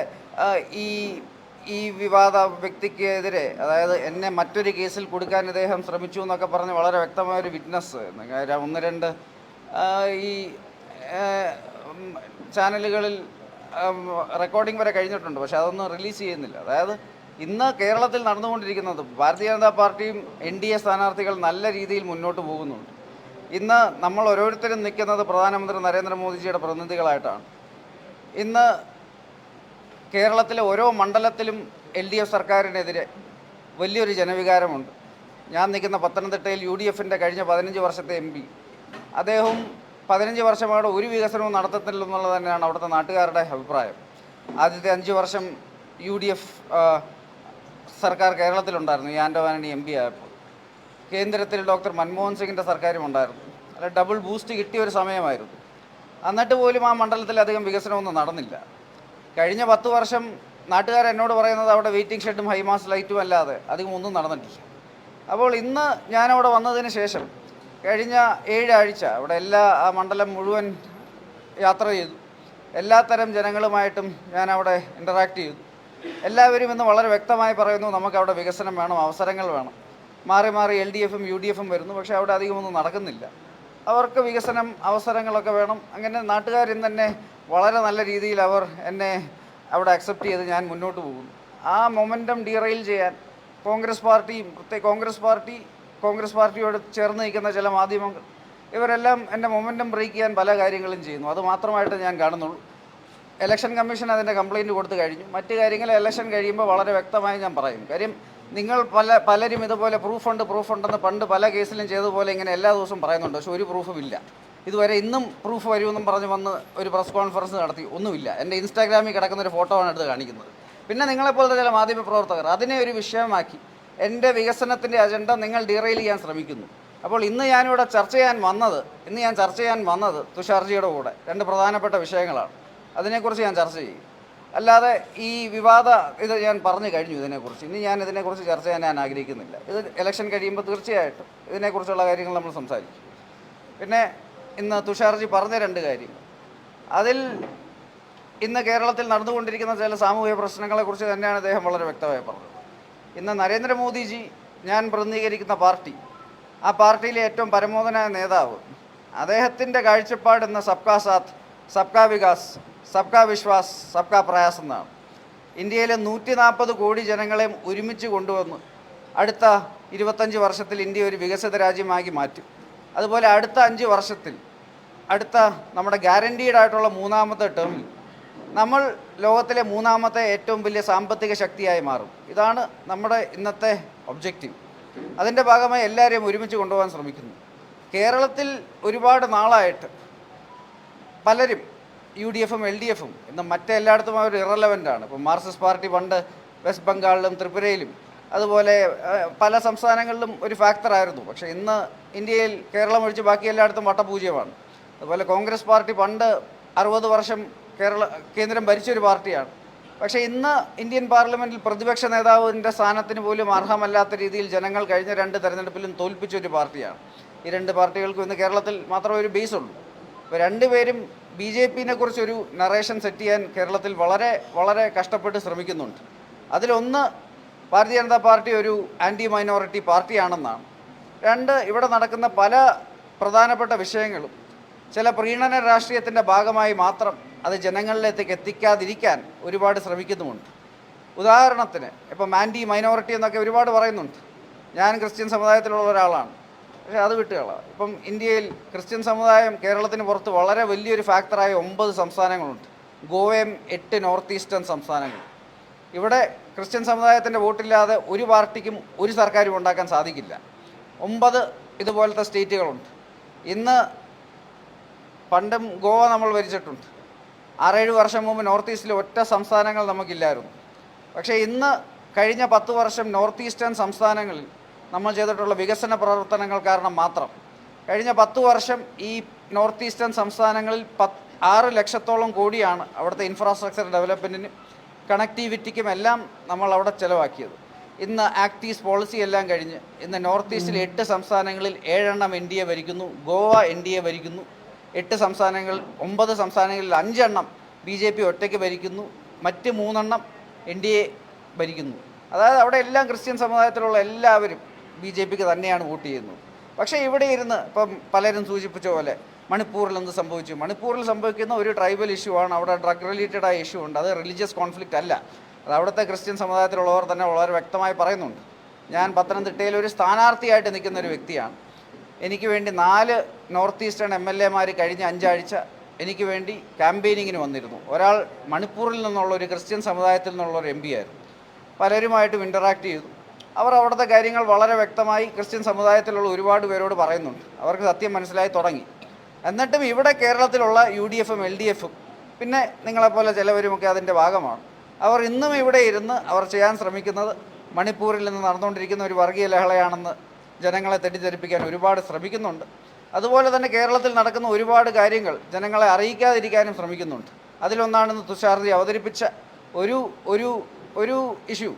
ഈ വിവാദ വ്യക്തിക്കെതിരെ, അതായത് എന്നെ മറ്റൊരു കേസിൽ കൊടുക്കാൻ ഇദ്ദേഹം ശ്രമിച്ചു എന്നൊക്കെ പറഞ്ഞ് വളരെ വ്യക്തമായൊരു വിറ്റ്നസ് 1-2 ഈ ചാനലുകളിൽ റെക്കോർഡിംഗ് വരെ കഴിഞ്ഞിട്ടുണ്ട്. പക്ഷെ അതൊന്നും റിലീസ് ചെയ്യുന്നില്ല. അതായത് ഇന്ന് കേരളത്തിൽ നടന്നുകൊണ്ടിരിക്കുന്നത്, ഭാരതീയ ജനതാ പാർട്ടിയും NDA സ്ഥാനാർത്ഥികൾ നല്ല രീതിയിൽ മുന്നോട്ട് പോകുന്നുണ്ട്. ഇന്ന് നമ്മൾ ഓരോരുത്തരും നിൽക്കുന്നത് പ്രധാനമന്ത്രി നരേന്ദ്രമോദിജിയുടെ പ്രതിനിധികളായിട്ടാണ്. ഇന്ന് കേരളത്തിലെ ഓരോ മണ്ഡലത്തിലും LDF സർക്കാരിനെതിരെ വലിയൊരു ജനവികാരമുണ്ട്. ഞാൻ നിൽക്കുന്ന പത്തനംതിട്ടയിൽ UDFൻ്റെ കഴിഞ്ഞ 15 വർഷത്തെ MP, അദ്ദേഹം 15 വർഷമായിട്ട് ഒരു വികസനവും നടത്തത്തില്ലെന്നുള്ളത് തന്നെയാണ് അവിടുത്തെ നാട്ടുകാരുടെ അഭിപ്രായം. ആദ്യത്തെ 5 വർഷം UDF സർക്കാർ കേരളത്തിലുണ്ടായിരുന്നു. ഈ ആൻ്റോ ആൻ്റണി MP ആയപ്പോൾ കേന്ദ്രത്തിൽ ഡോക്ടർ മൻമോഹൻ സിംഗിൻ്റെ സർക്കാരും ഉണ്ടായിരുന്നു. അല്ല, ഡബിൾ ബൂസ്റ്റ് കിട്ടിയ ഒരു സമയമായിരുന്നു. എന്നിട്ട് പോലും ആ മണ്ഡലത്തിൽ അധികം വികസനമൊന്നും നടന്നില്ല. കഴിഞ്ഞ 10 വർഷം നാട്ടുകാർ എന്നോട് പറയുന്നത് അവിടെ വെയിറ്റിംഗ് ഷെഡും ഹൈമാസ് ലൈറ്റും അല്ലാതെ അധികം ഒന്നും നടന്നിട്ടില്ല. അപ്പോൾ ഇന്ന് ഞാനവിടെ വന്നതിന് ശേഷം കഴിഞ്ഞ 7 ആഴ്ച അവിടെ ആ മണ്ഡലം മുഴുവൻ യാത്ര ചെയ്തു. എല്ലാത്തരം ജനങ്ങളുമായിട്ടും ഞാനവിടെ ഇൻ്ററാക്ട് ചെയ്തു. എല്ലാവരും ഇന്ന് വളരെ വ്യക്തമായി പറയുന്നു, നമുക്കവിടെ വികസനം വേണം, അവസരങ്ങൾ വേണം. മാറി മാറി LDFും UDFും വരുന്നു, പക്ഷേ അവിടെ അധികമൊന്നും നടക്കുന്നില്ല. അവർക്ക് വികസനം, അവസരങ്ങളൊക്കെ വേണം. അങ്ങനെ നാട്ടുകാരിന്ന് തന്നെ വളരെ നല്ല രീതിയിൽ അവർ എന്നെ അവിടെ അക്സെപ്റ്റ് ചെയ്ത് ഞാൻ മുന്നോട്ട് പോകുന്നു. ആ മൊമെൻറ്റം ഡീറെയിൽ ചെയ്യാൻ കോൺഗ്രസ് പാർട്ടിയും, കോൺഗ്രസ് പാർട്ടിയോട് ചേർന്ന് നിൽക്കുന്ന ചില മാധ്യമങ്ങൾ, ഇവരെല്ലാം എൻ്റെ മൊമെൻറ്റം ബ്രേക്ക് ചെയ്യാൻ പല കാര്യങ്ങളും ചെയ്യുന്നു. അത് മാത്രമായിട്ട് ഞാൻ കാണുന്നുള്ളൂ. ഇലക്ഷൻ കമ്മീഷൻ അതിൻ്റെ കംപ്ലയിൻറ്റ് കൊടുത്തു കഴിഞ്ഞു. മറ്റു കാര്യങ്ങൾ ഇലക്ഷൻ കഴിയുമ്പോൾ വളരെ വ്യക്തമായി ഞാൻ പറയും. കാര്യം നിങ്ങൾ പലരും ഇതുപോലെ പ്രൂഫുണ്ടെന്ന് പണ്ട് പല കേസിലും ചെയ്തതുപോലെ ഇങ്ങനെ എല്ലാ ദിവസവും പറയുന്നുണ്ട്. പക്ഷേ ഒരു പ്രൂഫും ഇല്ല. ഇതുവരെ ഇന്നും പ്രൂഫ് വരുമെന്നും പറഞ്ഞ് വന്ന് ഒരു പ്രസ് കോൺഫറൻസ് നടത്തി, ഒന്നുമില്ല. എൻ്റെ ഇൻസ്റ്റാഗ്രാമിൽ കിടക്കുന്ന ഒരു ഫോട്ടോ ആണ് എടുത്ത് കാണിക്കുന്നത്. പിന്നെ നിങ്ങളെപ്പോലത്തെ ചില മാധ്യമപ്രവർത്തകർ അതിനെ ഒരു വിഷയമാക്കി എൻ്റെ വികസനത്തിൻ്റെ അജണ്ട നിങ്ങൾ ഡീറെയിൽ ചെയ്യാൻ ശ്രമിക്കുന്നു. അപ്പോൾ ഇന്ന് ഞാൻ ചർച്ച ചെയ്യാൻ വന്നത് തുഷാർജിയുടെ കൂടെ 2 പ്രധാനപ്പെട്ട വിഷയങ്ങളാണ്. അതിനെക്കുറിച്ച് ഞാൻ ചർച്ച ചെയ്യും. അല്ലാതെ ഈ ഇത് ഞാൻ പറഞ്ഞു കഴിഞ്ഞു. ഇതിനെക്കുറിച്ച് ഇനി ഞാൻ ഇതിനെക്കുറിച്ച് ചർച്ച ചെയ്യാൻ ഞാൻ ആഗ്രഹിക്കുന്നില്ല. ഇത് ഇലക്ഷൻ കഴിയുമ്പോൾ തീർച്ചയായിട്ടും ഇതിനെക്കുറിച്ചുള്ള കാര്യങ്ങൾ നമ്മൾ സംസാരിക്കും. പിന്നെ ഇന്ന് തുഷാർജി പറഞ്ഞ 2 കാര്യങ്ങൾ, അതിൽ ഇന്ന് കേരളത്തിൽ നടന്നുകൊണ്ടിരിക്കുന്ന ചില സാമൂഹിക പ്രശ്നങ്ങളെക്കുറിച്ച് തന്നെയാണ് അദ്ദേഹം വളരെ വ്യക്തമായി പറഞ്ഞത്. ഇന്ന് നരേന്ദ്രമോദിജി, ഞാൻ പ്രതിനിധീകരിക്കുന്ന പാർട്ടി, ആ പാർട്ടിയിലെ ഏറ്റവും പരമോന്നതനായ നേതാവ്, അദ്ദേഹത്തിൻ്റെ കാഴ്ചപ്പാട് ഇന്ന് സബ്കാ സാത്ത്, സബ്കാ വികാസ്, സബ്കാ വിശ്വാസ്, സബ്കാ പ്രയാസ് എന്നാണ്. ഇന്ത്യയിലെ 140 കോടി ജനങ്ങളെയും ഒരുമിച്ച് കൊണ്ടുവന്ന് അടുത്ത 25 വർഷത്തിൽ ഇന്ത്യ ഒരു വികസിത രാജ്യമാക്കി മാറ്റും. അതുപോലെ അടുത്ത 5 വർഷത്തിൽ നമ്മുടെ ഗ്യാരണ്ടീഡായിട്ടുള്ള 3ാമത്തെ ടേമിൽ നമ്മൾ ലോകത്തിലെ 3ാമത്തെ ഏറ്റവും വലിയ സാമ്പത്തിക ശക്തിയായി മാറും. ഇതാണ് നമ്മുടെ ഇന്നത്തെ ഒബ്ജക്റ്റീവ്. അതിൻ്റെ ഭാഗമായി എല്ലാവരെയും ഒരുമിച്ച് കൊണ്ടുപോകാൻ ശ്രമിക്കുന്നു. കേരളത്തിൽ ഒരുപാട് നാളായിട്ട് പലരും UDFും LDFും ഇന്ന് മറ്റെല്ലായിടത്തും അവർ ഇറലവൻ്റാണ്. ഇപ്പോൾ മാർക്സിസ്റ്റ് പാർട്ടി പണ്ട് വെസ്റ്റ് ബംഗാളിലും ത്രിപുരയിലും അതുപോലെ പല സംസ്ഥാനങ്ങളിലും ഒരു ഫാക്ടറായിരുന്നു. പക്ഷേ ഇന്ന് ഇന്ത്യയിൽ കേരളം ഒഴിച്ച് ബാക്കി എല്ലായിടത്തും വട്ടപൂജ്യമാണ്. അതുപോലെ കോൺഗ്രസ് പാർട്ടി പണ്ട് 60 വർഷം കേന്ദ്രം ഭരിച്ചൊരു പാർട്ടിയാണ്. പക്ഷേ ഇന്ന് ഇന്ത്യൻ പാർലമെൻറ്റിൽ പ്രതിപക്ഷ നേതാവിൻ്റെ സ്ഥാനത്തിന് പോലും അർഹമല്ലാത്ത രീതിയിൽ ജനങ്ങൾ കഴിഞ്ഞ 2 തെരഞ്ഞെടുപ്പിലും തോൽപ്പിച്ചൊരു പാർട്ടിയാണ്. ഈ 2 പാർട്ടികൾക്കും ഇന്ന് കേരളത്തിൽ മാത്രമേ ഒരു ബേസുള്ളൂ. ഇപ്പോൾ 2 പേരും BJPനെ കുറിച്ചൊരു നറേഷൻ സെറ്റ് ചെയ്യാൻ കേരളത്തിൽ വളരെ വളരെ കഷ്ടപ്പെട്ട് ശ്രമിക്കുന്നുണ്ട്. അതിലൊന്ന്, ഭാരതീയ ജനതാ പാർട്ടി ഒരു ആൻറ്റി മൈനോറിറ്റി പാർട്ടിയാണെന്നാണ്. 2, ഇവിടെ നടക്കുന്ന പല പ്രധാനപ്പെട്ട വിഷയങ്ങളും ചില പ്രീണന രാഷ്ട്രീയത്തിൻ്റെ ഭാഗമായി മാത്രം അത് ജനങ്ങളിലേക്ക് എത്തിക്കാതിരിക്കാൻ ഒരുപാട് ശ്രമിക്കുന്നുമുണ്ട്. ഉദാഹരണത്തിന് ഇപ്പം ആൻറ്റി മൈനോറിറ്റി എന്നൊക്കെ ഒരുപാട് പറയുന്നുണ്ട്. ഞാൻ ക്രിസ്ത്യൻ സമുദായത്തിലുള്ള ഒരാളാണ്, പക്ഷേ അത് വിട്ടുകളാം. ഇപ്പം ഇന്ത്യയിൽ ക്രിസ്ത്യൻ സമുദായം കേരളത്തിന് പുറത്ത് വളരെ വലിയൊരു ഫാക്ടറായ 9 സംസ്ഥാനങ്ങളുണ്ട്. ഗോവയും 8 നോർത്ത് ഈസ്റ്റേൺ സംസ്ഥാനങ്ങൾ. ഇവിടെ ക്രിസ്ത്യൻ സമുദായത്തിൻ്റെ വോട്ടില്ലാതെ ഒരു പാർട്ടിക്കും ഒരു സർക്കാരും ഉണ്ടാക്കാൻ സാധിക്കില്ല. 9 ഇതുപോലത്തെ സ്റ്റേറ്റുകളുണ്ട്. ഇന്ന് പണ്ടും ഗോവ നമ്മൾ ഭരിച്ചിട്ടുണ്ട്. 6-7 വർഷം മുമ്പ് നോർത്ത് ഈസ്റ്റിൽ ഒറ്റ സംസ്ഥാനങ്ങൾ നമുക്കില്ലായിരുന്നു. പക്ഷേ ഇന്ന് കഴിഞ്ഞ 10 വർഷം നോർത്ത് ഈസ്റ്റേൺ സംസ്ഥാനങ്ങളിൽ നമ്മൾ ചെയ്തിട്ടുള്ള വികസന പ്രവർത്തനങ്ങൾ കാരണം മാത്രം കഴിഞ്ഞ 10 വർഷം ഈ നോർത്ത് ഈസ്റ്റേൺ സംസ്ഥാനങ്ങളിൽ 6 ലക്ഷത്തോളം കോടിയാണ് അവിടുത്തെ ഇൻഫ്രാസ്ട്രക്ചർ ഡെവലപ്മെൻറ്റിനും കണക്ടിവിറ്റിക്കും എല്ലാം നമ്മൾ അവിടെ ചിലവാക്കിയത്. ഇന്ന് ആക്ട് ഈസ്റ്റ് പോളിസി എല്ലാം കഴിഞ്ഞ് ഇന്ന് നോർത്ത് ഈസ്റ്റിൽ 8 സംസ്ഥാനങ്ങളിൽ 7 NDA ഭരിക്കുന്നു. ഗോവ NDA ഭരിക്കുന്നു. 8 സംസ്ഥാനങ്ങൾ 9 സംസ്ഥാനങ്ങളിൽ 5 BJP ഒറ്റയ്ക്ക് ഭരിക്കുന്നു. മറ്റ് 3 NDA ഭരിക്കുന്നു. അതായത് അവിടെ എല്ലാം ക്രിസ്ത്യൻ സമുദായത്തിലുള്ള എല്ലാവരും BJPക്ക് തന്നെയാണ് വോട്ട് ചെയ്യുന്നത്. പക്ഷേ ഇവിടെ ഇരുന്ന് ഇപ്പം പലരും സൂചിപ്പിച്ച പോലെ മണിപ്പൂരിൽ എന്ത് സംഭവിച്ചു? മണിപ്പൂരിൽ സംഭവിക്കുന്ന ഒരു ട്രൈബൽ ഇഷ്യൂ ആണ്. അവിടെ ഡ്രഗ് റിലേറ്റഡ് ആയ ഇഷ്യൂ ഉണ്ട്. അത് റിലീജിയസ് കോൺഫ്ലിക്റ്റ് അല്ല. അത് അവിടുത്തെ ക്രിസ്ത്യൻ സമുദായത്തിലുള്ളവർ തന്നെ വളരെ വ്യക്തമായി പറയുന്നുണ്ട്. ഞാൻ പത്തനംതിട്ടയിൽ ഒരു സ്ഥാനാർത്ഥിയായിട്ട് നിൽക്കുന്ന ഒരു വ്യക്തിയാണ്. എനിക്ക് വേണ്ടി 4 നോർത്ത് ഈസ്റ്റേൺ MLAമാർ കഴിഞ്ഞ 5 ആഴ്ച എനിക്ക് വേണ്ടി ക്യാമ്പയിനിങ്ങിന് വന്നിരുന്നു. ഒരാൾ മണിപ്പൂരിൽ നിന്നുള്ള ഒരു ക്രിസ്ത്യൻ സമുദായത്തിൽ നിന്നുള്ള ഒരു MP ആയിരുന്നു. പലരുമായിട്ടും ഇൻ്ററാക്ട് ചെയ്തു. അവർ അവിടുത്തെ കാര്യങ്ങൾ വളരെ വ്യക്തമായി ക്രിസ്ത്യൻ സമുദായത്തിലുള്ള ഒരുപാട് പേരോട് പറയുന്നുണ്ട്. അവർക്ക് സത്യം മനസ്സിലായി തുടങ്ങി. എന്നിട്ടും ഇവിടെ കേരളത്തിലുള്ള UDFും LDFും പിന്നെ നിങ്ങളെപ്പോലെ ചിലവരുമൊക്കെ അതിൻ്റെ ഭാഗമാണ്. അവർ ഇന്നും ഇവിടെ ഇരുന്ന് അവർ ചെയ്യാൻ ശ്രമിക്കുന്നത് മണിപ്പൂരിൽ നിന്ന് നടന്നുകൊണ്ടിരിക്കുന്ന ഒരു വർഗീയ ലഹളയാണെന്ന് ജനങ്ങളെ തെറ്റിദ്ധരിപ്പിക്കാൻ ഒരുപാട് ശ്രമിക്കുന്നുണ്ട്. അതുപോലെ തന്നെ കേരളത്തിൽ നടക്കുന്ന ഒരുപാട് കാര്യങ്ങൾ ജനങ്ങളെ അറിയിക്കാതിരിക്കാനും ശ്രമിക്കുന്നുണ്ട്. അതിലൊന്നാണെന്ന് തുഷാർജി അവതരിപ്പിച്ച ഒരു ഇഷ്യൂ.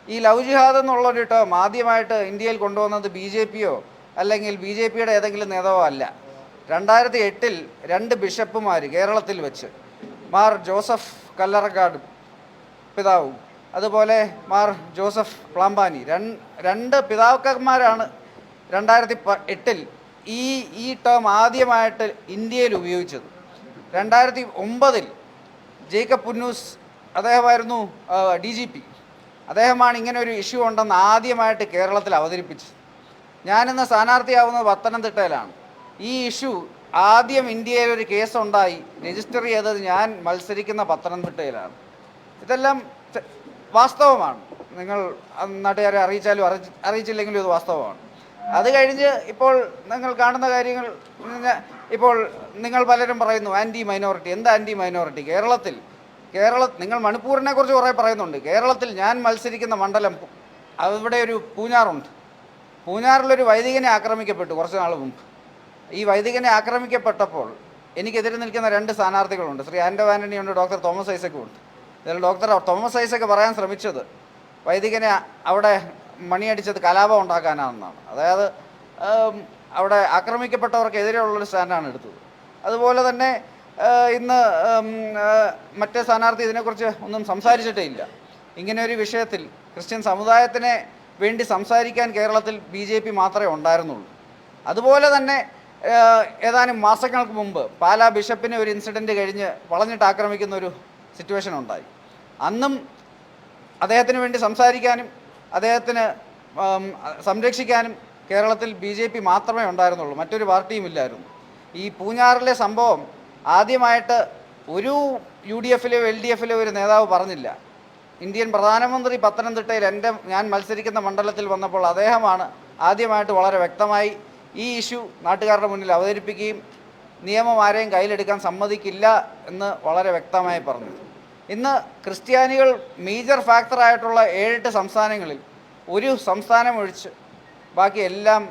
ഈ ലവ് ജിഹാദ് എന്നുള്ളൊരു ടേം ആദ്യമായിട്ട് ഇന്ത്യയിൽ കൊണ്ടുവന്നത് BJPയോ അല്ലെങ്കിൽ BJPയുടെ ഏതെങ്കിലും നേതാവോ അല്ല. 2008 2 ബിഷപ്പുമാർ കേരളത്തിൽ വെച്ച് മാർ ജോസഫ് കല്ലറക്കാട് പിതാവും അതുപോലെ മാർ ജോസഫ് പ്ലാമ്പാനി 2 പിതാക്കന്മാരാണ് 2008 ഈ ടേം ആദ്യമായിട്ട് ഇന്ത്യയിൽ ഉപയോഗിച്ചത്. 2009 ജേക്കബ് പുന്നൂസ് അദ്ദേഹമായിരുന്നു DGP. അദ്ദേഹമാണ് ഇങ്ങനെ ഒരു ഇഷ്യൂ ഉണ്ടെന്ന് ആദ്യമായിട്ട് കേരളത്തിൽ അവതരിപ്പിച്ചത്. ഞാനിന്ന് സ്ഥാനാർത്ഥിയാവുന്നത് പത്തനംതിട്ടയിലാണ്. ഈ ഇഷ്യൂ ആദ്യം ഇന്ത്യയിൽ ഒരു കേസുണ്ടായി രജിസ്റ്റർ ചെയ്തത് ഞാൻ മത്സരിക്കുന്ന പത്തനംതിട്ടയിലാണ്. ഇതെല്ലാം വാസ്തവമാണ്. നിങ്ങൾ നാട്ടുകാരെ അറിയിച്ചാലും അറിയിച്ചില്ലെങ്കിലും ഇത് വാസ്തവമാണ്. അത് കഴിഞ്ഞ് ഇപ്പോൾ നിങ്ങൾ കാണുന്ന കാര്യങ്ങൾ ഇപ്പോൾ നിങ്ങൾ പലരും പറയുന്നു ആൻറ്റി മൈനോറിറ്റി. എന്താ ആൻറ്റി മൈനോറിറ്റി? നിങ്ങൾ മണിപ്പൂരിനെ കുറിച്ച് കുറേ പറയുന്നുണ്ട്. കേരളത്തിൽ ഞാൻ മത്സരിക്കുന്ന മണ്ഡലം അവിടെ ഒരു പൂഞ്ഞാറുണ്ട്. പൂഞ്ഞാറിലൊരു വൈദികനെ ആക്രമിക്കപ്പെട്ടു കുറച്ച് നാൾ മുമ്പ്. ഈ വൈദികനെ ആക്രമിക്കപ്പെട്ടപ്പോൾ എനിക്കെതിരെ നിൽക്കുന്ന 2 സ്ഥാനാർത്ഥികളുണ്ട്. ശ്രീ ആൻഡോ ആൻ്റണിയുണ്ട്, ഡോക്ടർ തോമസ് ഐസക്കും ഉണ്ട്. ഇതിൽ ഡോക്ടർ തോമസ് ഐസക്ക് പറയാൻ ശ്രമിച്ചത് വൈദികനെ അവിടെ മണിയടിച്ചത് കലാപം ഉണ്ടാക്കാനാണെന്നാണ്. അതായത് അവിടെ ആക്രമിക്കപ്പെട്ടവർക്കെതിരെയുള്ളൊരു സ്റ്റാൻഡാണ് എടുത്തത്. അതുപോലെ തന്നെ ഇന്ന് മറ്റേ സ്ഥാനാർത്ഥി ഇതിനെക്കുറിച്ച് ഒന്നും സംസാരിച്ചിട്ടേ ഇല്ല. ഇങ്ങനെ ഒരു വിഷയത്തിൽ ക്രിസ്ത്യൻ സമുദായത്തിനെ വേണ്ടി സംസാരിക്കാൻ കേരളത്തിൽ BJP മാത്രമേ ഉണ്ടായിരുന്നുള്ളൂ. അതുപോലെ തന്നെ ഏതാനും മാസങ്ങൾക്ക് മുമ്പ് പാലാ ബിഷപ്പിനെ ഒരു ഇൻസിഡൻറ്റ് കഴിഞ്ഞ് വളഞ്ഞിട്ട് ആക്രമിക്കുന്ന ഒരു സിറ്റുവേഷൻ ഉണ്ടായി. അന്നും അദ്ദേഹത്തിന് വേണ്ടി സംസാരിക്കാനും അദ്ദേഹത്തിന് സംരക്ഷിക്കാനും കേരളത്തിൽ BJP മാത്രമേ ഉണ്ടായിരുന്നുള്ളൂ. മറ്റൊരു പാർട്ടിയും ഇല്ലായിരുന്നു. ഈ പൂഞ്ഞാറിലെ സംഭവം ആദ്യമായിട്ട് ഒരു UDFിലെയോ LDFിലെയോ ഒരു നേതാവ് പറഞ്ഞില്ല. ഇന്ത്യൻ പ്രധാനമന്ത്രി പത്തനംതിട്ടയിൽ ഞാൻ മത്സരിക്കുന്ന മണ്ഡലത്തിൽ വന്നപ്പോൾ അദ്ദേഹമാണ് ആദ്യമായിട്ട് വളരെ വ്യക്തമായി ഈ ഇഷ്യൂ നാട്ടുകാരുടെ മുന്നിൽ അവതരിപ്പിക്കുകയും നിയമം ആരെയും കയ്യിലെടുക്കാൻ സമ്മതിക്കില്ല എന്ന് വളരെ വ്യക്തമായി പറഞ്ഞു. ഇന്ന് ക്രിസ്ത്യാനികൾ മേജർ ഫാക്ടറായിട്ടുള്ള 7-8 സംസ്ഥാനങ്ങളിൽ ഒരു സംസ്ഥാനം ഒഴിച്ച് ബാക്കി എല്ലാം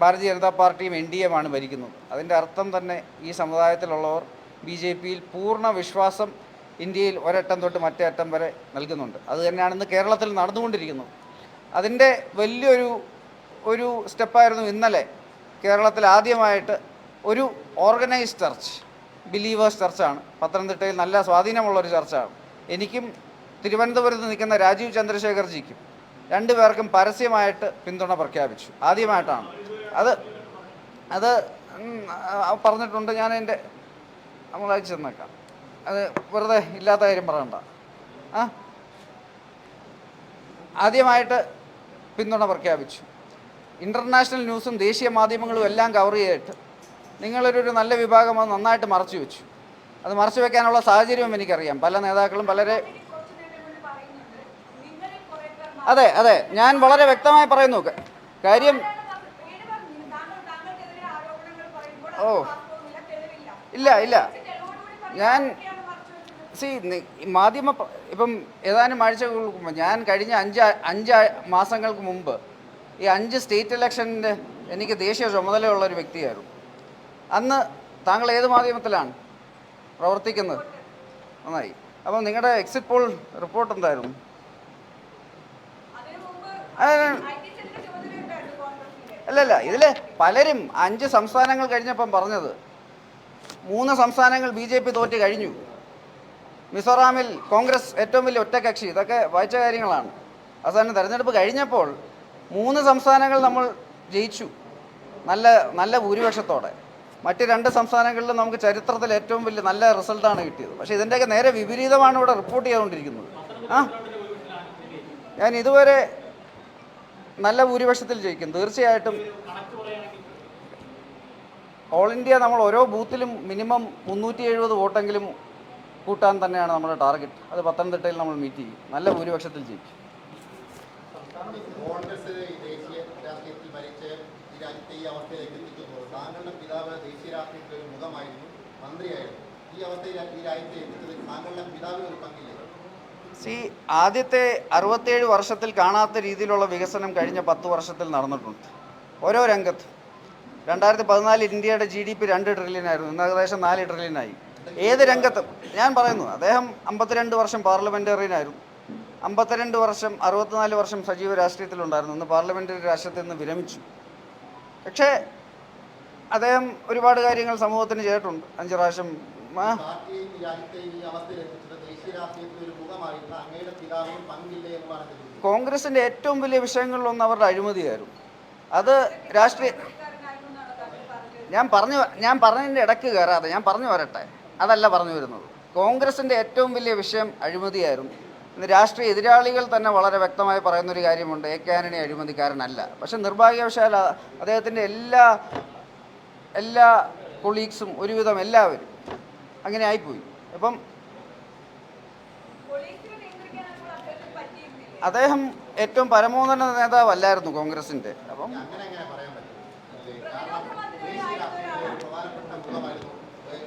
ഭാരതീയ ജനതാ പാർട്ടിയും NDAയുമാണ് ഭരിക്കുന്നത്. അതിൻ്റെ അർത്ഥം തന്നെ ഈ സമുദായത്തിലുള്ളവർ BJPയിൽ പൂർണ്ണ വിശ്വാസം ഇന്ത്യയിൽ ഒരറ്റം തൊട്ട് മറ്റേ അറ്റം വരെ നൽകുന്നുണ്ട്. അത് തന്നെയാണ് ഇന്ന് കേരളത്തിൽ നടന്നുകൊണ്ടിരിക്കുന്നത്. അതിൻ്റെ വലിയൊരു സ്റ്റെപ്പായിരുന്നു ഇന്നലെ കേരളത്തിൽ ആദ്യമായിട്ട് ഒരു ഓർഗനൈസ്ഡ് ചർച്ച്, ബിലീവേഴ്സ് ചർച്ചാണ്. പത്തനംതിട്ടയിൽ നല്ല സ്വാധീനമുള്ളൊരു ചർച്ചാണ്. എനിക്കും തിരുവനന്തപുരത്ത് നിൽക്കുന്ന രാജീവ് ചന്ദ്രശേഖർജിക്കും 2 പേർക്കും പരസ്യമായിട്ട് പിന്തുണ പ്രഖ്യാപിച്ചു. ആദ്യമായിട്ടാണ് അത് പറഞ്ഞിട്ടുണ്ട്. ഞാൻ എൻ്റെ നമ്മൾ അയച്ചു തന്നേക്കാം. അത് വെറുതെ ഇല്ലാത്ത കാര്യം പറയണ്ട. ആദ്യമായിട്ട് പിന്തുണ പ്രഖ്യാപിച്ചു. ഇൻ്റർനാഷണൽ ന്യൂസും ദേശീയ മാധ്യമങ്ങളും എല്ലാം കവർ ചെയ്തിട്ട് നിങ്ങളൊരു നല്ല വിഭാഗം അത് നന്നായിട്ട് മറച്ചു വെച്ചു. അത് മറച്ചു വെക്കാനുള്ള സാഹചര്യവും എനിക്കറിയാം. പല നേതാക്കളും അതെ ഞാൻ വളരെ വ്യക്തമായി പറയുന്നു കാര്യം. ഇല്ല ഞാൻ മാധ്യമ ഇപ്പം ഏതാനും ആഴ്ചകൾക്ക് മുമ്പ് ഞാൻ കഴിഞ്ഞ അഞ്ച് മാസങ്ങൾക്ക് മുമ്പ് ഈ 5 സ്റ്റേറ്റ് ഇലക്ഷൻ്റെ എനിക്ക് ദേശീയ ചുമതലയുള്ള ഒരു വ്യക്തിയായിരുന്നു. അന്ന് താങ്കൾ ഏത് മാധ്യമത്തിലാണ് പ്രവർത്തിക്കുന്നത്? നന്നായി. അപ്പം നിങ്ങളുടെ എക്സിറ്റ് പോൾ റിപ്പോർട്ട് എന്തായിരുന്നു? അല്ലല്ല, ഇതിൽ പലരും 5 സംസ്ഥാനങ്ങൾ കഴിഞ്ഞപ്പം പറഞ്ഞത് 3 സംസ്ഥാനങ്ങൾ BJP തോറ്റ് കഴിഞ്ഞു, മിസോറാമിൽ കോൺഗ്രസ് ഏറ്റവും വലിയ ഒറ്റക്കക്ഷി, ഇതൊക്കെ വായിച്ച കാര്യങ്ങളാണ്. അവസാനം തെരഞ്ഞെടുപ്പ് കഴിഞ്ഞപ്പോൾ 3 സംസ്ഥാനങ്ങൾ നമ്മൾ ജയിച്ചു നല്ല ഭൂരിപക്ഷത്തോടെ. മറ്റ് 2 സംസ്ഥാനങ്ങളിലും നമുക്ക് ചരിത്രത്തിൽ ഏറ്റവും വലിയ നല്ല റിസൾട്ടാണ് കിട്ടിയത്. പക്ഷേ ഇതിൻ്റെയൊക്കെ നേരെ വിപരീതമാണ് ഇവിടെ റിപ്പോർട്ട് ചെയ്തുകൊണ്ടിരിക്കുന്നത്. ഞാൻ ഇതുവരെ നല്ല ഭൂരിപക്ഷത്തിൽ ജയിക്കും തീർച്ചയായിട്ടും. ഓൾ ഇന്ത്യ നമ്മൾ ഓരോ ബൂത്തിലും മിനിമം 370 വോട്ടെങ്കിലും കൂട്ടാൻ തന്നെയാണ് നമ്മുടെ ടാർഗറ്റ്. അത് പത്തനംതിട്ടയിൽ നമ്മൾ മീറ്റ് ചെയ്യും, നല്ല ഭൂരിപക്ഷത്തിൽ ജയിക്കും. കോൺഗ്രസ് ദേശീയ രാഷ്ട്രീയത്തിൽ ഭരിച്ച് ഈ രാജ്യത്തെ ഈ അവസ്ഥയിലേക്ക് എത്തിക്കുന്നു. താങ്കളുടെ പിതാവ് ദേശീയ രാഷ്ട്രീയത്തിൽ ഒരു മുഖമായിരുന്നു, മന്ത്രിയായിരുന്നു. ഈ അവസ്ഥയിൽ ഈ രാജ്യത്തെ എത്തിച്ചതിൽ താങ്കളുടെ പിതാവിന് ഒരു പങ്കില്ലേ? ആദ്യത്തെ 67 വർഷത്തിൽ കാണാത്ത രീതിയിലുള്ള വികസനം കഴിഞ്ഞ 10 വർഷത്തിൽ നടന്നിട്ടുണ്ട് ഓരോ രംഗത്തും. 2014 ഇന്ത്യയുടെ GDP 2 ട്രില്യൺ ആയിരുന്നു, ഇന്ന് ഏകദേശം 4 ട്രില്യനായി. ഏത് രംഗത്തും ഞാൻ പറയുന്നു, അദ്ദേഹം 52 വർഷം പാർലമെൻറ്റേറിയനായിരുന്നു, 52 വർഷം 64 വർഷം സജീവ രാഷ്ട്രീയത്തിലുണ്ടായിരുന്നു. ഇന്ന് പാർലമെൻ്ററി രാഷ്ട്രീയത്തിൽ നിന്ന് വിരമിച്ചു. പക്ഷേ അദ്ദേഹം ഒരുപാട് കാര്യങ്ങൾ സമൂഹത്തിന് ചെയ്തിട്ടുണ്ട്. 5 പ്രാവശ്യം കോൺഗ്രസിൻ്റെ ഏറ്റവും വലിയ വിഷയങ്ങളിലൊന്ന് അവരുടെ അഴിമതിയായിരുന്നു. അത് രാഷ്ട്രീയ ഞാൻ പറഞ്ഞതിൻ്റെ ഇടയ്ക്ക് കയറാതെ ഞാൻ പറഞ്ഞു വരട്ടെ, അതല്ല പറഞ്ഞു വരുന്നത്. കോൺഗ്രസിൻ്റെ ഏറ്റവും വലിയ വിഷയം അഴിമതിയായിരുന്നു. ഇന്ന് രാഷ്ട്രീയ എതിരാളികൾ തന്നെ വളരെ വ്യക്തമായി പറയുന്നൊരു കാര്യമുണ്ട്, AK ആന്റണി അഴിമതിക്കാരനല്ല. പക്ഷെ നിർഭാഗ്യവശാൽ അദ്ദേഹത്തിൻ്റെ എല്ലാ കൊളീഗ്സും ഒരുവിധം എല്ലാവരും അങ്ങനെ ആയിപ്പോയി. അപ്പം അദ്ദേഹം ഏറ്റവും പരമോന്നത നേതാവല്ലായിരുന്നു കോൺഗ്രസിൻ്റെ. അപ്പം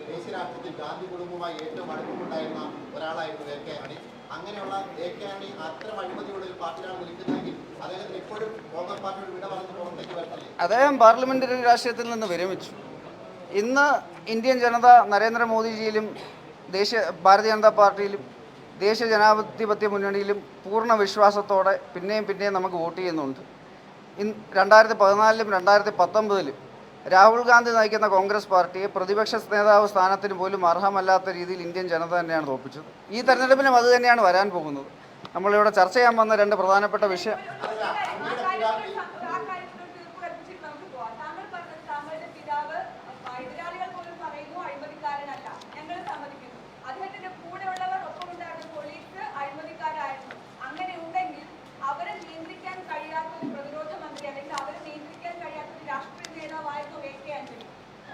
ദേശീയ രാഷ്ട്രീയത്തിൽ ഗാന്ധി കുടുംബവുമായി ഏറ്റവും അടുപ്പമുണ്ടായിരുന്ന ഒരാളായിരുന്നു AK ആന്റണി. അങ്ങനെയുള്ള AK ആന്റണി അത്തരം അഴിമതിയുള്ള ഒരു പാർട്ടിയിലാണ് നിൽക്കുന്നതെങ്കിൽ അദ്ദേഹത്തിന് ഇപ്പോഴും കോൺഗ്രസ് പാർട്ടിയോട് വിട പറഞ്ഞ് പുറത്തേക്ക് വരത്തില്ലേ? അദ്ദേഹം പാർലമെൻ്ററി രാഷ്ട്രീയത്തിൽ നിന്ന് വിരമിച്ചു. ഇന്ന് ഇന്ത്യൻ ജനത നരേന്ദ്രമോദിജിയിലും ഭാരതീയ ജനതാ പാർട്ടിയിലും ദേശീയ ജനാധിപത്യ മുന്നണിയിലും പൂർണ്ണ വിശ്വാസത്തോടെ പിന്നെയും നമുക്ക് വോട്ട് ചെയ്യുന്നുണ്ട്. 2014-ലും 2019-ലും രാഹുൽ ഗാന്ധി നയിക്കുന്ന കോൺഗ്രസ് പാർട്ടിയെ പ്രതിപക്ഷ നേതാവ് സ്ഥാനത്തിന് പോലും അർഹമല്ലാത്ത രീതിയിൽ ഇന്ത്യൻ ജനത തന്നെയാണ് തോൽപ്പിച്ചത്. ഈ തെരഞ്ഞെടുപ്പിലും അത് തന്നെയാണ് വരാൻ പോകുന്നത്. നമ്മളിവിടെ ചർച്ച ചെയ്യാൻ വന്ന 2 പ്രധാനപ്പെട്ട വിഷയം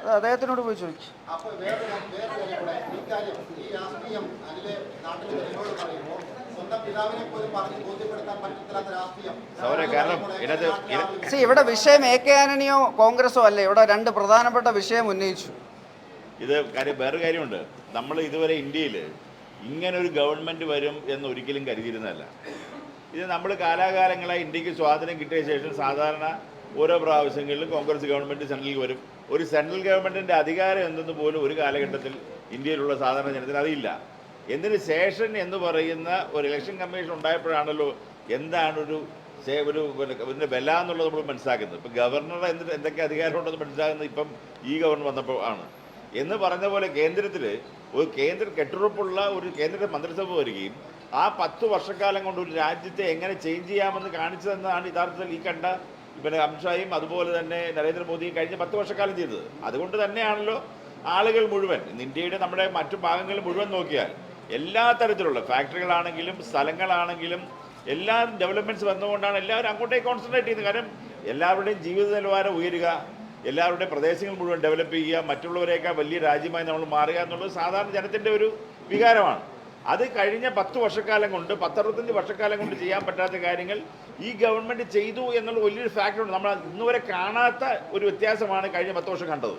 അത് അദ്ദേഹത്തിനോട് പോയി ചോദിക്കും. ഇവിടെ വിഷയം AK ആന്റണിയോ കോൺഗ്രസോ അല്ല, ഇവിടെ 2 പ്രധാനപ്പെട്ട വിഷയം ഉന്നയിച്ചു. ഇത് വേറെ കാര്യമുണ്ട്. നമ്മൾ ഇതുവരെ ഇന്ത്യയിൽ ഇങ്ങനെ ഒരു ഗവൺമെൻറ് വരും എന്ന് ഒരിക്കലും കരുതിയിരുന്നതല്ല. ഇത് നമ്മൾ കാലാകാലങ്ങളായി ഇന്ത്യക്ക് സ്വാതന്ത്ര്യം കിട്ടിയ ശേഷം സാധാരണ ഓരോ പ്രാവശ്യങ്ങളിലും കോൺഗ്രസ് ഗവൺമെൻറ് സെൻട്രലിൽ വരും. ഒരു സെൻട്രൽ ഗവൺമെൻറ്റിൻ്റെ അധികാരം എന്തെന്ന് പോലും ഒരു കാലഘട്ടത്തിൽ ഇന്ത്യയിലുള്ള സാധാരണ ജനത്തിന് അറിയില്ല. എന്തിന് ശേഷൻ എന്ന് പറയുന്ന ഒരു ഇലക്ഷൻ കമ്മീഷൻ ഉണ്ടായപ്പോഴാണല്ലോ എന്താണ് ഇതിൻ്റെ വില എന്നുള്ളത് നമ്മൾ മനസ്സിലാക്കുന്നത്. ഇപ്പം ഗവർണറുടെ എന്തൊക്കെ അധികാരമുണ്ടെന്ന് മനസ്സിലാകുന്നത് ഇപ്പം ഈ ഗവർണർ വന്നപ്പോൾ ആണ്. എന്ന് പറഞ്ഞ പോലെ കേന്ദ്രത്തിൽ ഒരു കെട്ടുറപ്പുള്ള ഒരു കേന്ദ്ര മന്ത്രിസഭ വരികയും ആ 10 വർഷക്കാലം കൊണ്ട് ഒരു രാജ്യത്തെ എങ്ങനെ ചേഞ്ച് ചെയ്യാമെന്ന് കാണിച്ചു തന്നതാണ് യഥാർത്ഥത്തിൽ ഈ കണ്ട അമിത്ഷായും അതുപോലെ തന്നെ നരേന്ദ്രമോദിയും കഴിഞ്ഞ 10 വർഷക്കാലം ചെയ്തത്. അതുകൊണ്ട് തന്നെയാണല്ലോ ആളുകൾ മുഴുവൻ ഇന്ത്യയുടെ നമ്മുടെ മറ്റു ഭാഗങ്ങൾ മുഴുവൻ നോക്കിയാൽ എല്ലാ തരത്തിലുള്ള ഫാക്ടറികളാണെങ്കിലും സ്ഥലങ്ങളാണെങ്കിലും എല്ലാ ഡെവലപ്മെൻറ്റ്സ് വന്നുകൊണ്ടാണ് എല്ലാവരും അങ്ങോട്ടേക്ക് കോൺസെൻട്രേറ്റ് ചെയ്യുന്നത്. കാരണം എല്ലാവരുടെയും ജീവിത നിലവാരം ഉയരുക, എല്ലാവരുടെയും പ്രദേശങ്ങൾ മുഴുവൻ ഡെവലപ്പ് ചെയ്യുക, മറ്റുള്ളവരെയൊക്കെ വലിയ രാജ്യമായി നമ്മൾ മാറുക എന്നുള്ളത് സാധാരണ ജനത്തിൻ്റെ ഒരു വികാരമാണ്. അത് കഴിഞ്ഞ 10 വർഷക്കാലം കൊണ്ട് 10-65 വർഷക്കാലം കൊണ്ട് ചെയ്യാൻ പറ്റാത്ത കാര്യങ്ങൾ ഈ ഗവൺമെൻറ് ചെയ്തു എന്നുള്ള വലിയൊരു ഫാക്ടറുണ്ട്. നമ്മൾ ഇന്നുവരെ കാണാത്ത ഒരു വ്യത്യാസമാണ് കഴിഞ്ഞ 10 വർഷം കണ്ടത്.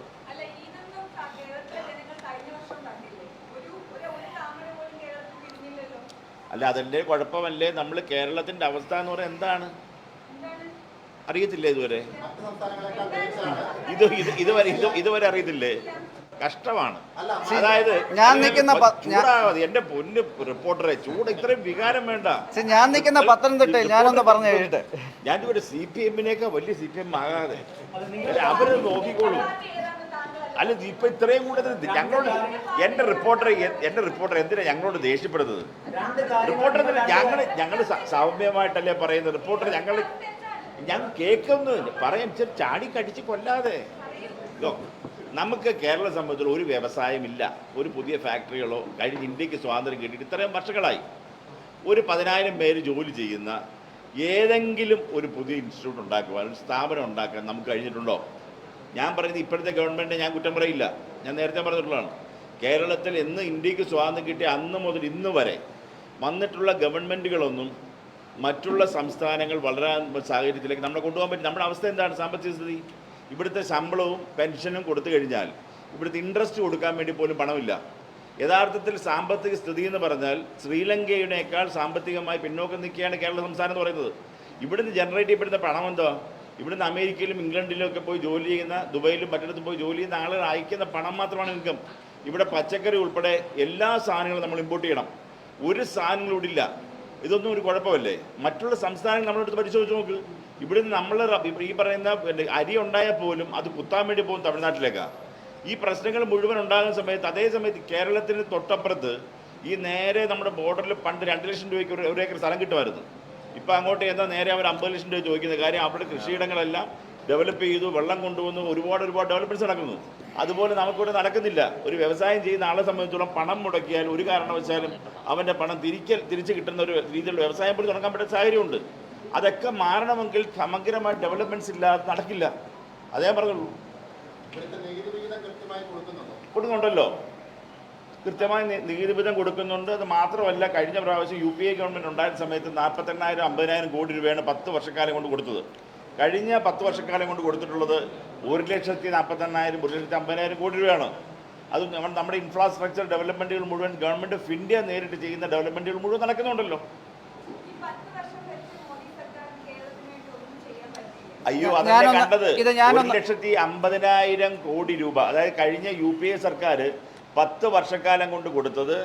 അല്ല അതിൻ്റെ കുഴപ്പമല്ലേ? നമ്മൾ കേരളത്തിൻ്റെ അവസ്ഥ എന്ന് പറയുന്നത് എന്താണ് അറിയത്തില്ലേ? ഇതുവരെ മറ്റ് സംസ്ഥാനങ്ങളെക്കാൾ മികച്ചതാണ്. ഇതുവരെ അറിയത്തില്ലേ? കഷ്ടമാണ്. അല്ല, അതായത് ഞാൻ നിൽക്കുന്ന ചൂടാകാതെ എൻ്റെ പൊന്ന് റിപ്പോർട്ടറെ, ചൂട് ഇത്രയും വികാരം വേണ്ട. ഞാൻ നിൽക്കുന്ന പത്തനംതിട്ടയിൽ ഞാനൊന്ന് പറഞ്ഞു കഴിഞ്ഞിട്ട് ഞാനിവിടെ CPM-നേക്കാൾ വലിയ CPM ആകാതെ അവര് നോക്കിക്കോളൂ. അല്ല ഇപ്പൊ ഇത്രയും കൂടുതൽ ഞങ്ങളോട് എൻ്റെ റിപ്പോർട്ടർ എന്തിനാ ഞങ്ങളോട് ദേഷ്യപ്പെടുന്നത്? റിപ്പോർട്ടർ ഞങ്ങൾ സൗമ്യമായിട്ടല്ലേ പറയുന്നത്. റിപ്പോർട്ടർ ഞാൻ കേൾക്കുന്നു പറയാം, ചാടിക്കടിച്ച് കൊല്ലാതെ. നമുക്ക് കേരള സംബന്ധിച്ചുള്ള ഒരു വ്യവസായമില്ല, ഒരു പുതിയ ഫാക്ടറികളോ. കഴിഞ്ഞ ഇന്ത്യക്ക് സ്വാതന്ത്ര്യം കിട്ടിയിട്ട് ഇത്രയും വർഷങ്ങളായി. ഒരു 10,000 പേര് ജോലി ചെയ്യുന്ന ഏതെങ്കിലും ഒരു പുതിയ ഇൻസ്റ്റിറ്റ്യൂട്ട് ഉണ്ടാക്കുവാൻ, ഒരു സ്ഥാപനം ഉണ്ടാക്കാൻ നമുക്ക് കഴിഞ്ഞിട്ടുണ്ടോ? ഞാൻ പറയുന്നത് ഇപ്പോഴത്തെ ഗവൺമെൻറ്റിനെ ഞാൻ കുറ്റം പറയില്ല. ഞാൻ നേരത്തെ പറഞ്ഞിട്ടുള്ളതാണ്. കേരളത്തിൽ എന്ന് ഇന്ത്യക്ക് സ്വാതന്ത്ര്യം കിട്ടിയ അന്ന് മുതൽ ഇന്ന് വരെ വന്നിട്ടുള്ള ഗവൺമെൻറ്റുകളൊന്നും മറ്റുള്ള സംസ്ഥാനങ്ങൾ വളരാൻ സാഹചര്യത്തിലേക്ക് നമ്മളെ കൊണ്ടുപോകാൻ പറ്റും. നമ്മുടെ അവസ്ഥ എന്താണ്? സാമ്പത്തിക സ്ഥിതി. ഇവിടുത്തെ ശമ്പളവും പെൻഷനും കൊടുത്തു കഴിഞ്ഞാൽ ഇവിടുത്തെ ഇൻട്രസ്റ്റ് കൊടുക്കാൻ വേണ്ടി പോലും പണമില്ല. യഥാർത്ഥത്തിൽ സാമ്പത്തിക സ്ഥിതി എന്ന് പറഞ്ഞാൽ ശ്രീലങ്കയുടേക്കാൾ സാമ്പത്തികമായി പിന്നോക്കം നിൽക്കുകയാണ് കേരള സംസ്ഥാനം എന്ന് പറയുന്നത്. ഇവിടുന്ന് ജനറേറ്റ് ചെയ്യപ്പെടുന്ന പണം എന്തോ? ഇവിടുന്ന് അമേരിക്കയിലും ഇംഗ്ലണ്ടിലും ഒക്കെ പോയി ജോലി ചെയ്യുന്ന, ദുബൈയിലും മറ്റിടത്തും പോയി ജോലി ചെയ്യുന്ന ആളുകൾ അയക്കുന്ന പണം മാത്രമാണ് ഇൻകം. ഇവിടെ പച്ചക്കറി ഉൾപ്പെടെ എല്ലാ സാധനങ്ങളും നമ്മൾ ഇമ്പോർട്ട് ചെയ്യണം. ഒരു സാധനങ്ങളും ഇവിടില്ല. ഇതൊന്നും ഒരു കുഴപ്പമല്ലേ? മറ്റുള്ള സംസ്ഥാനങ്ങൾ നമ്മളെടുത്ത് പരിശോധിച്ച് നോക്ക്. ഇവിടുന്ന് നമ്മൾ ഈ പറയുന്ന അരി ഉണ്ടായാൽ പോലും അത് കുത്താൻ വേണ്ടി പോകും തമിഴ്നാട്ടിലേക്കാണ്. ഈ പ്രശ്നങ്ങൾ മുഴുവൻ ഉണ്ടാകുന്ന സമയത്ത്, അതേ സമയത്ത് കേരളത്തിന് തൊട്ടപ്പുറത്ത് ഈ നേരെ നമ്മുടെ ബോർഡറിൽ പണ്ട് 2 ലക്ഷം രൂപയ്ക്ക് ഒരു ഏക്കർ സ്ഥലം കിട്ടുമായിരുന്നു. ഇപ്പം അങ്ങോട്ട് ചെന്നാൽ നേരെ അവർ 50 ലക്ഷം രൂപ ചോദിക്കുന്ന കാര്യം. അവിടെ കൃഷിയിടങ്ങളെല്ലാം ഡെവലപ്പ് ചെയ്തു, വെള്ളം കൊണ്ടുവന്നു, ഒരുപാട് ഡെവലപ്മെൻറ്റ്സ് നടക്കുന്നു. അതുപോലെ നമുക്കിവിടെ നടക്കുന്നില്ല. ഒരു വ്യവസായം ചെയ്യുന്ന ആളെ സംബന്ധിച്ചോളം പണം മുടക്കിയാൽ ഒരു കാരണവശാലും അവൻ്റെ പണം തിരിച്ച് കിട്ടുന്ന ഒരു രീതിയിലുള്ള വ്യവസായം പോലും തുടങ്ങാൻ പറ്റുന്ന സാഹചര്യമുണ്ട്. അതൊക്കെ മാറണമെങ്കിൽ സമഗ്രമായ ഡെവലപ്മെൻറ്റ്സ് ഇല്ലാതെ നടക്കില്ല. അതേ പറഞ്ഞുള്ളൂ. കൊടുക്കുന്നുണ്ടല്ലോ, കൃത്യമായി നികുതി വിധം കൊടുക്കുന്നുണ്ട്. അത് മാത്രമല്ല, കഴിഞ്ഞ പ്രാവശ്യം UPA ഗവൺമെൻറ് ഉണ്ടായിരുന്ന സമയത്ത് 48,000 50,000 കോടി രൂപയാണ് 10 വർഷക്കാലം കൊണ്ട് കൊടുത്തത്. കഴിഞ്ഞ 10 വർഷക്കാലം കൊണ്ട് കൊടുത്തിട്ടുള്ളത് 1,48,000 1,50,000 കോടി രൂപയാണ്. അത് നമ്മുടെ ഇൻഫ്രാസ്ട്രക്ചർ ഡെവലപ്മെൻറ്റുകൾ മുഴുവൻ ഗവൺമെൻറ് ഓഫ് ഇന്ത്യ നേരിട്ട് ചെയ്യുന്ന ഡെവലപ്മെൻറ്റുകൾ മുഴുവൻ നടക്കുന്നുണ്ടല്ലോ. അയ്യോ, അതല്ലേ കണ്ടത്. 1,50,000 കോടി രൂപ, അതായത് കഴിഞ്ഞ UPA സർക്കാർ 10 വർഷക്കാലം കൊണ്ട് കൊടുത്തത്.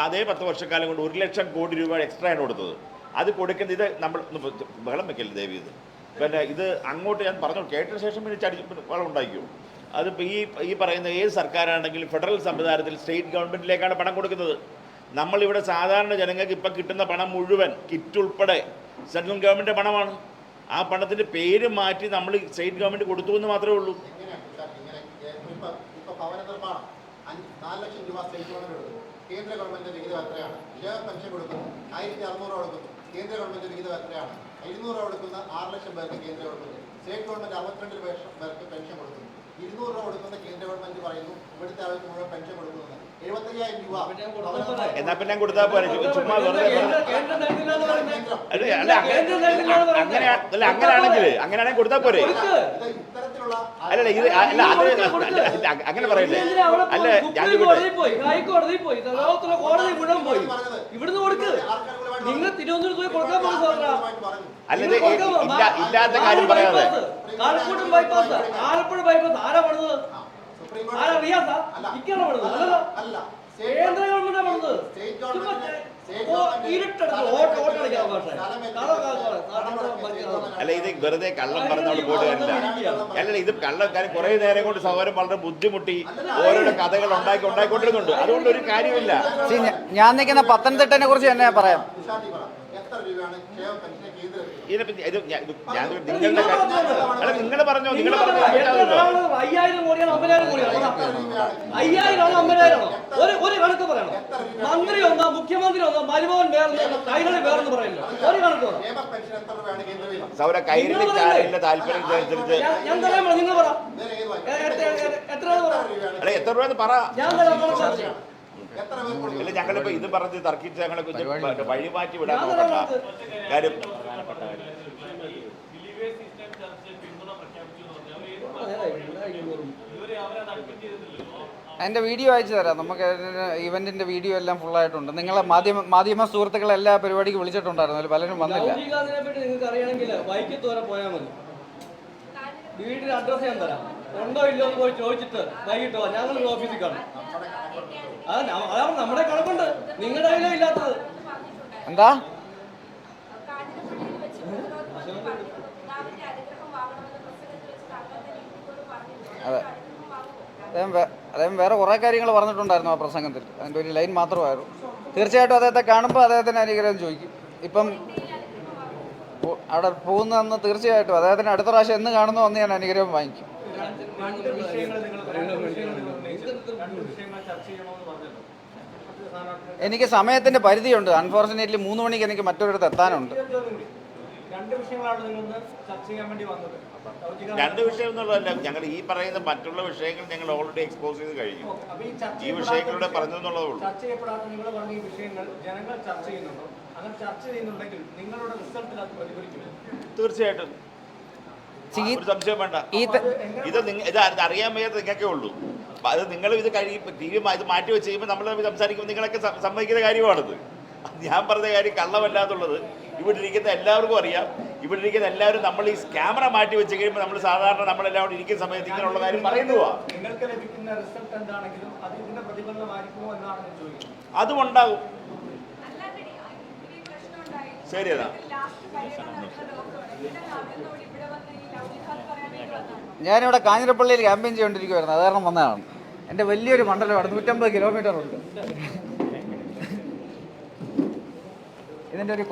അതേ 10 വർഷക്കാലം കൊണ്ട് 1 ലക്ഷം കോടി രൂപ എക്സ്ട്രാ ആണ് കൊടുത്തത്. അത് കൊടുക്കുന്നത്, ഇത് നമ്മൾ വെള്ളം വെക്കല്ലേ ദേവി, ഇത് പിന്നെ ഇത് അങ്ങോട്ട് ഞാൻ പറഞ്ഞു കേട്ട ശേഷം പിന്നെ വെള്ളം ഉണ്ടാക്കിയോ. അതിപ്പോൾ ഈ പറയുന്ന ഏത് സർക്കാരാണെങ്കിലും ഫെഡറൽ സംവിധാനത്തിൽ സ്റ്റേറ്റ് ഗവൺമെൻറ്റിലേക്കാണ് പണം കൊടുക്കുന്നത്. നമ്മളിവിടെ സാധാരണ ജനങ്ങൾക്ക് ഇപ്പം കിട്ടുന്ന പണം മുഴുവൻ കിറ്റ് ഉൾപ്പെടെ സെൻട്രൽ ഗവൺമെൻറ് പണമാണ്. ആ പണത്തിൻ്റെ പേര് മാറ്റി നമ്മൾ സ്റ്റേറ്റ് ഗവൺമെൻറ് കൊടുത്തു എന്ന് മാത്രമേ ഉള്ളൂ. ഭവന നിർമ്മാണം 4 ലക്ഷം രൂപ സ്റ്റേറ്റ് ഗവൺമെന്റ് കൊടുക്കുന്നു. കേന്ദ്ര ഗവൺമെന്റ് വിഹിതം എത്രയാണ്? പെൻഷൻ കൊടുക്കുന്നു 1,600 രൂപ കൊടുക്കുന്നു. കേന്ദ്ര ഗവൺമെന്റ് വിഹിതം എത്രയാണ്? 200 രൂപ കൊടുക്കുന്ന 6 ലക്ഷം പേർക്ക് കേന്ദ്ര ഗവൺമെന്റ്. സ്റ്റേറ്റ് ഗവൺമെന്റ് 62 ലക്ഷം പേർക്ക് പെൻഷൻ കൊടുക്കുന്നു. 200 രൂപ കൊടുക്കുന്ന കേന്ദ്ര ഗവൺമെന്റ് പറയുന്നു ഇവിടുത്തെ ആൾക്ക് മുഴുവൻ പെൻഷൻ കൊടുക്കുന്നത് 75,000 രൂപ. എന്നാ പിന്നെ കൊടുത്താൽ പോലെ ചുമ്മാ അങ്ങനെയാണെങ്കിൽ കൊടുത്താൽ പോരെ? അല്ലല്ല ഇത് അല്ല അത് അങ്ങനെ പറയില്ലേ? അല്ല ഞാൻ ഹൈക്കോടതി പോയി, കോടതി മുഴുവൻ പോയി, ഇവിടുന്ന് കൊടുക്ക്. നിങ്ങൾ തിരുവനന്തപുരത്ത് പോയി കൊടുക്കാൻ അല്ലത് ഇല്ലാത്ത കാര്യം പറയാതെ. ആലപ്പുഴ ബൈപ്പാസ് ആരാ പണിത്? ആരാ റിയാസാ? ഇക്കാണോ പണിത്? അല്ലല്ലോ, കേന്ദ്ര ഗവൺമെന്റാ പണിത്. അല്ല ഇത് വെറുതെ കള്ളം പറഞ്ഞോട് പോയിട്ട് കാര്യമില്ല. അല്ലല്ല ഇത് കള്ളക്കാരൻ കുറെ നേരം കൊണ്ട് സൗകര്യം വളരെ ബുദ്ധിമുട്ടി ഓരോരോ കഥകൾ ഉണ്ടായിക്കൊണ്ടിരുന്നുണ്ട്. അതുകൊണ്ട് ഒരു കാര്യമില്ല. ഞാൻ നിൽക്കുന്ന പത്തനംതിട്ടനെ കുറിച്ച് തന്നെ പറയാം. നിങ്ങൾ പറഞ്ഞോ 5,000 കോടിയാണോ 50,000 കോടിയാണോ? 5,000 ആണോ 50,000 ആണോ? ഒരു കണക്ക് പറയണം. മന്ത്രി ഒന്നാ, മുഖ്യമന്ത്രി ഒന്നാ, മരുമോൻ വേറെ, കൈരളി വേറെന്ന് പറയില്ല. ഒരു കണക്ക് പറ. സൗര കൈരളി ചാനലിന്റെ താല്പര്യത്തിനനുസരിച്ച് ഞാൻ തരാമോ? നിങ്ങൾ പറ, എത്ര അല്ല എത്ര രൂപ പറ. ഞാൻ തരാം. അല്ല ഞങ്ങളിപ്പോ ഇത് പറഞ്ഞ് തർക്കിച്ച് ഞങ്ങളെ വഴി മാറ്റി വിടാൻ നോക്കണ്ട കാര്യം. അതിൻ്റെ വീഡിയോ അയച്ചു തരാം. നമുക്ക് ഇവൻറ്റിൻ്റെ വീഡിയോ എല്ലാം ഫുള്ളായിട്ടുണ്ട്. നിങ്ങളെ മാധ്യമ സുഹൃത്തുക്കളെ എല്ലാ പരിപാടിക്ക് വിളിച്ചിട്ടുണ്ടായിരുന്നു, അതിൽ പലരും വന്നില്ല. ലൗകികാതിനെ പറ്റി നിങ്ങൾക്ക് അറിയണമെങ്കിൽ വൈക്കത്ത് വരെ പോയാൽ മതി. വീടിന്റെ അഡ്രസ്സ് ഞാൻ തരാം. ഉണ്ടോ ഇല്ലോ എന്ന് പോയി ചോദിച്ചിട്ട് വൈകിട്ടോ ഞങ്ങൾ ഓഫീസിൽ കാണും. അതാണ് നമ്മുടെ കണക്കുണ്ട്, നിങ്ങളുടെ കയ്യിലോ ഇല്ലാത്തത്. എന്താ അതെ, അദ്ദേഹം വേറെ കുറേ കാര്യങ്ങൾ പറഞ്ഞിട്ടുണ്ടായിരുന്നു ആ പ്രസംഗത്തിൽ. അതിൻ്റെ ഒരു ലൈൻ മാത്രമായിരുന്നു. തീർച്ചയായിട്ടും അദ്ദേഹത്തെ കാണുമ്പോൾ അദ്ദേഹത്തിന് അനുഗ്രഹം ചോദിക്കും. ഇപ്പം അവിടെ പോകുന്നതെന്ന് തീർച്ചയായിട്ടും അദ്ദേഹത്തിന് അടുത്ത പ്രാവശ്യം എന്ന് കാണുന്നു അന്ന് ഞാൻ അനുഗ്രഹം വാങ്ങിക്കും. എനിക്ക് സമയത്തിൻ്റെ പരിധിയുണ്ട്. അൺഫോർച്ചുനേറ്റ്ലി 3 മണിക്ക് എനിക്ക് മറ്റൊരിടത്ത് എത്താനുണ്ട്. രണ്ട് വിഷയം എന്നുള്ളതല്ല, ഞങ്ങൾ ഈ പറയുന്ന മറ്റുള്ള വിഷയങ്ങൾ ഞങ്ങൾ ഓൾറെഡി എക്സ്പോസ് ചെയ്ത് കഴിഞ്ഞു. ഈ വിഷയങ്ങളുടെ പറഞ്ഞു എന്നുള്ളതേ ഉള്ളൂ. തീർച്ചയായിട്ടും ഒരു സംശയം വേണ്ട. ഇത് അറിയാൻ വയ്യാത്ത നിങ്ങൾക്കേ ഉള്ളൂ. അത് നിങ്ങൾ ഇത് ടി വി ഇത് മാറ്റി വെച്ച് കഴിയുമ്പോൾ നമ്മൾ സംസാരിക്കുമ്പോൾ നിങ്ങളൊക്കെ സമ്മതിക്കുന്ന കാര്യമാണിത്. ഞാൻ പറഞ്ഞ കാര്യം കള്ളമല്ലാന്നുള്ളത് ഇവിടെ ഇരിക്കുന്ന എല്ലാവർക്കും അറിയാം. ഇവിടെ ഇരിക്കുന്ന എല്ലാവരും നമ്മൾ ഈ ക്യാമറ മാറ്റി വെച്ച് കഴിയുമ്പോൾ നമ്മൾ സാധാരണ നമ്മളെല്ലാം ഇരിക്കുന്ന സമയത്ത് ഇങ്ങനെയുള്ള കാര്യം പറയുന്നതാ. അതും ഉണ്ടാകും. ശരി, അതാ ഞാനിവിടെ കാഞ്ഞിരപ്പള്ളിയിൽ ക്യാമ്പയിൻ ചെയ്തുകൊണ്ടിരിക്കുവായിരുന്നു, അത് കാരണം വന്നതാണ്. എൻ്റെ വലിയൊരു മണ്ഡലമാണ്, 150 കിലോമീറ്റർ ഉണ്ട്. ഇതിൻ്റെ ഒരു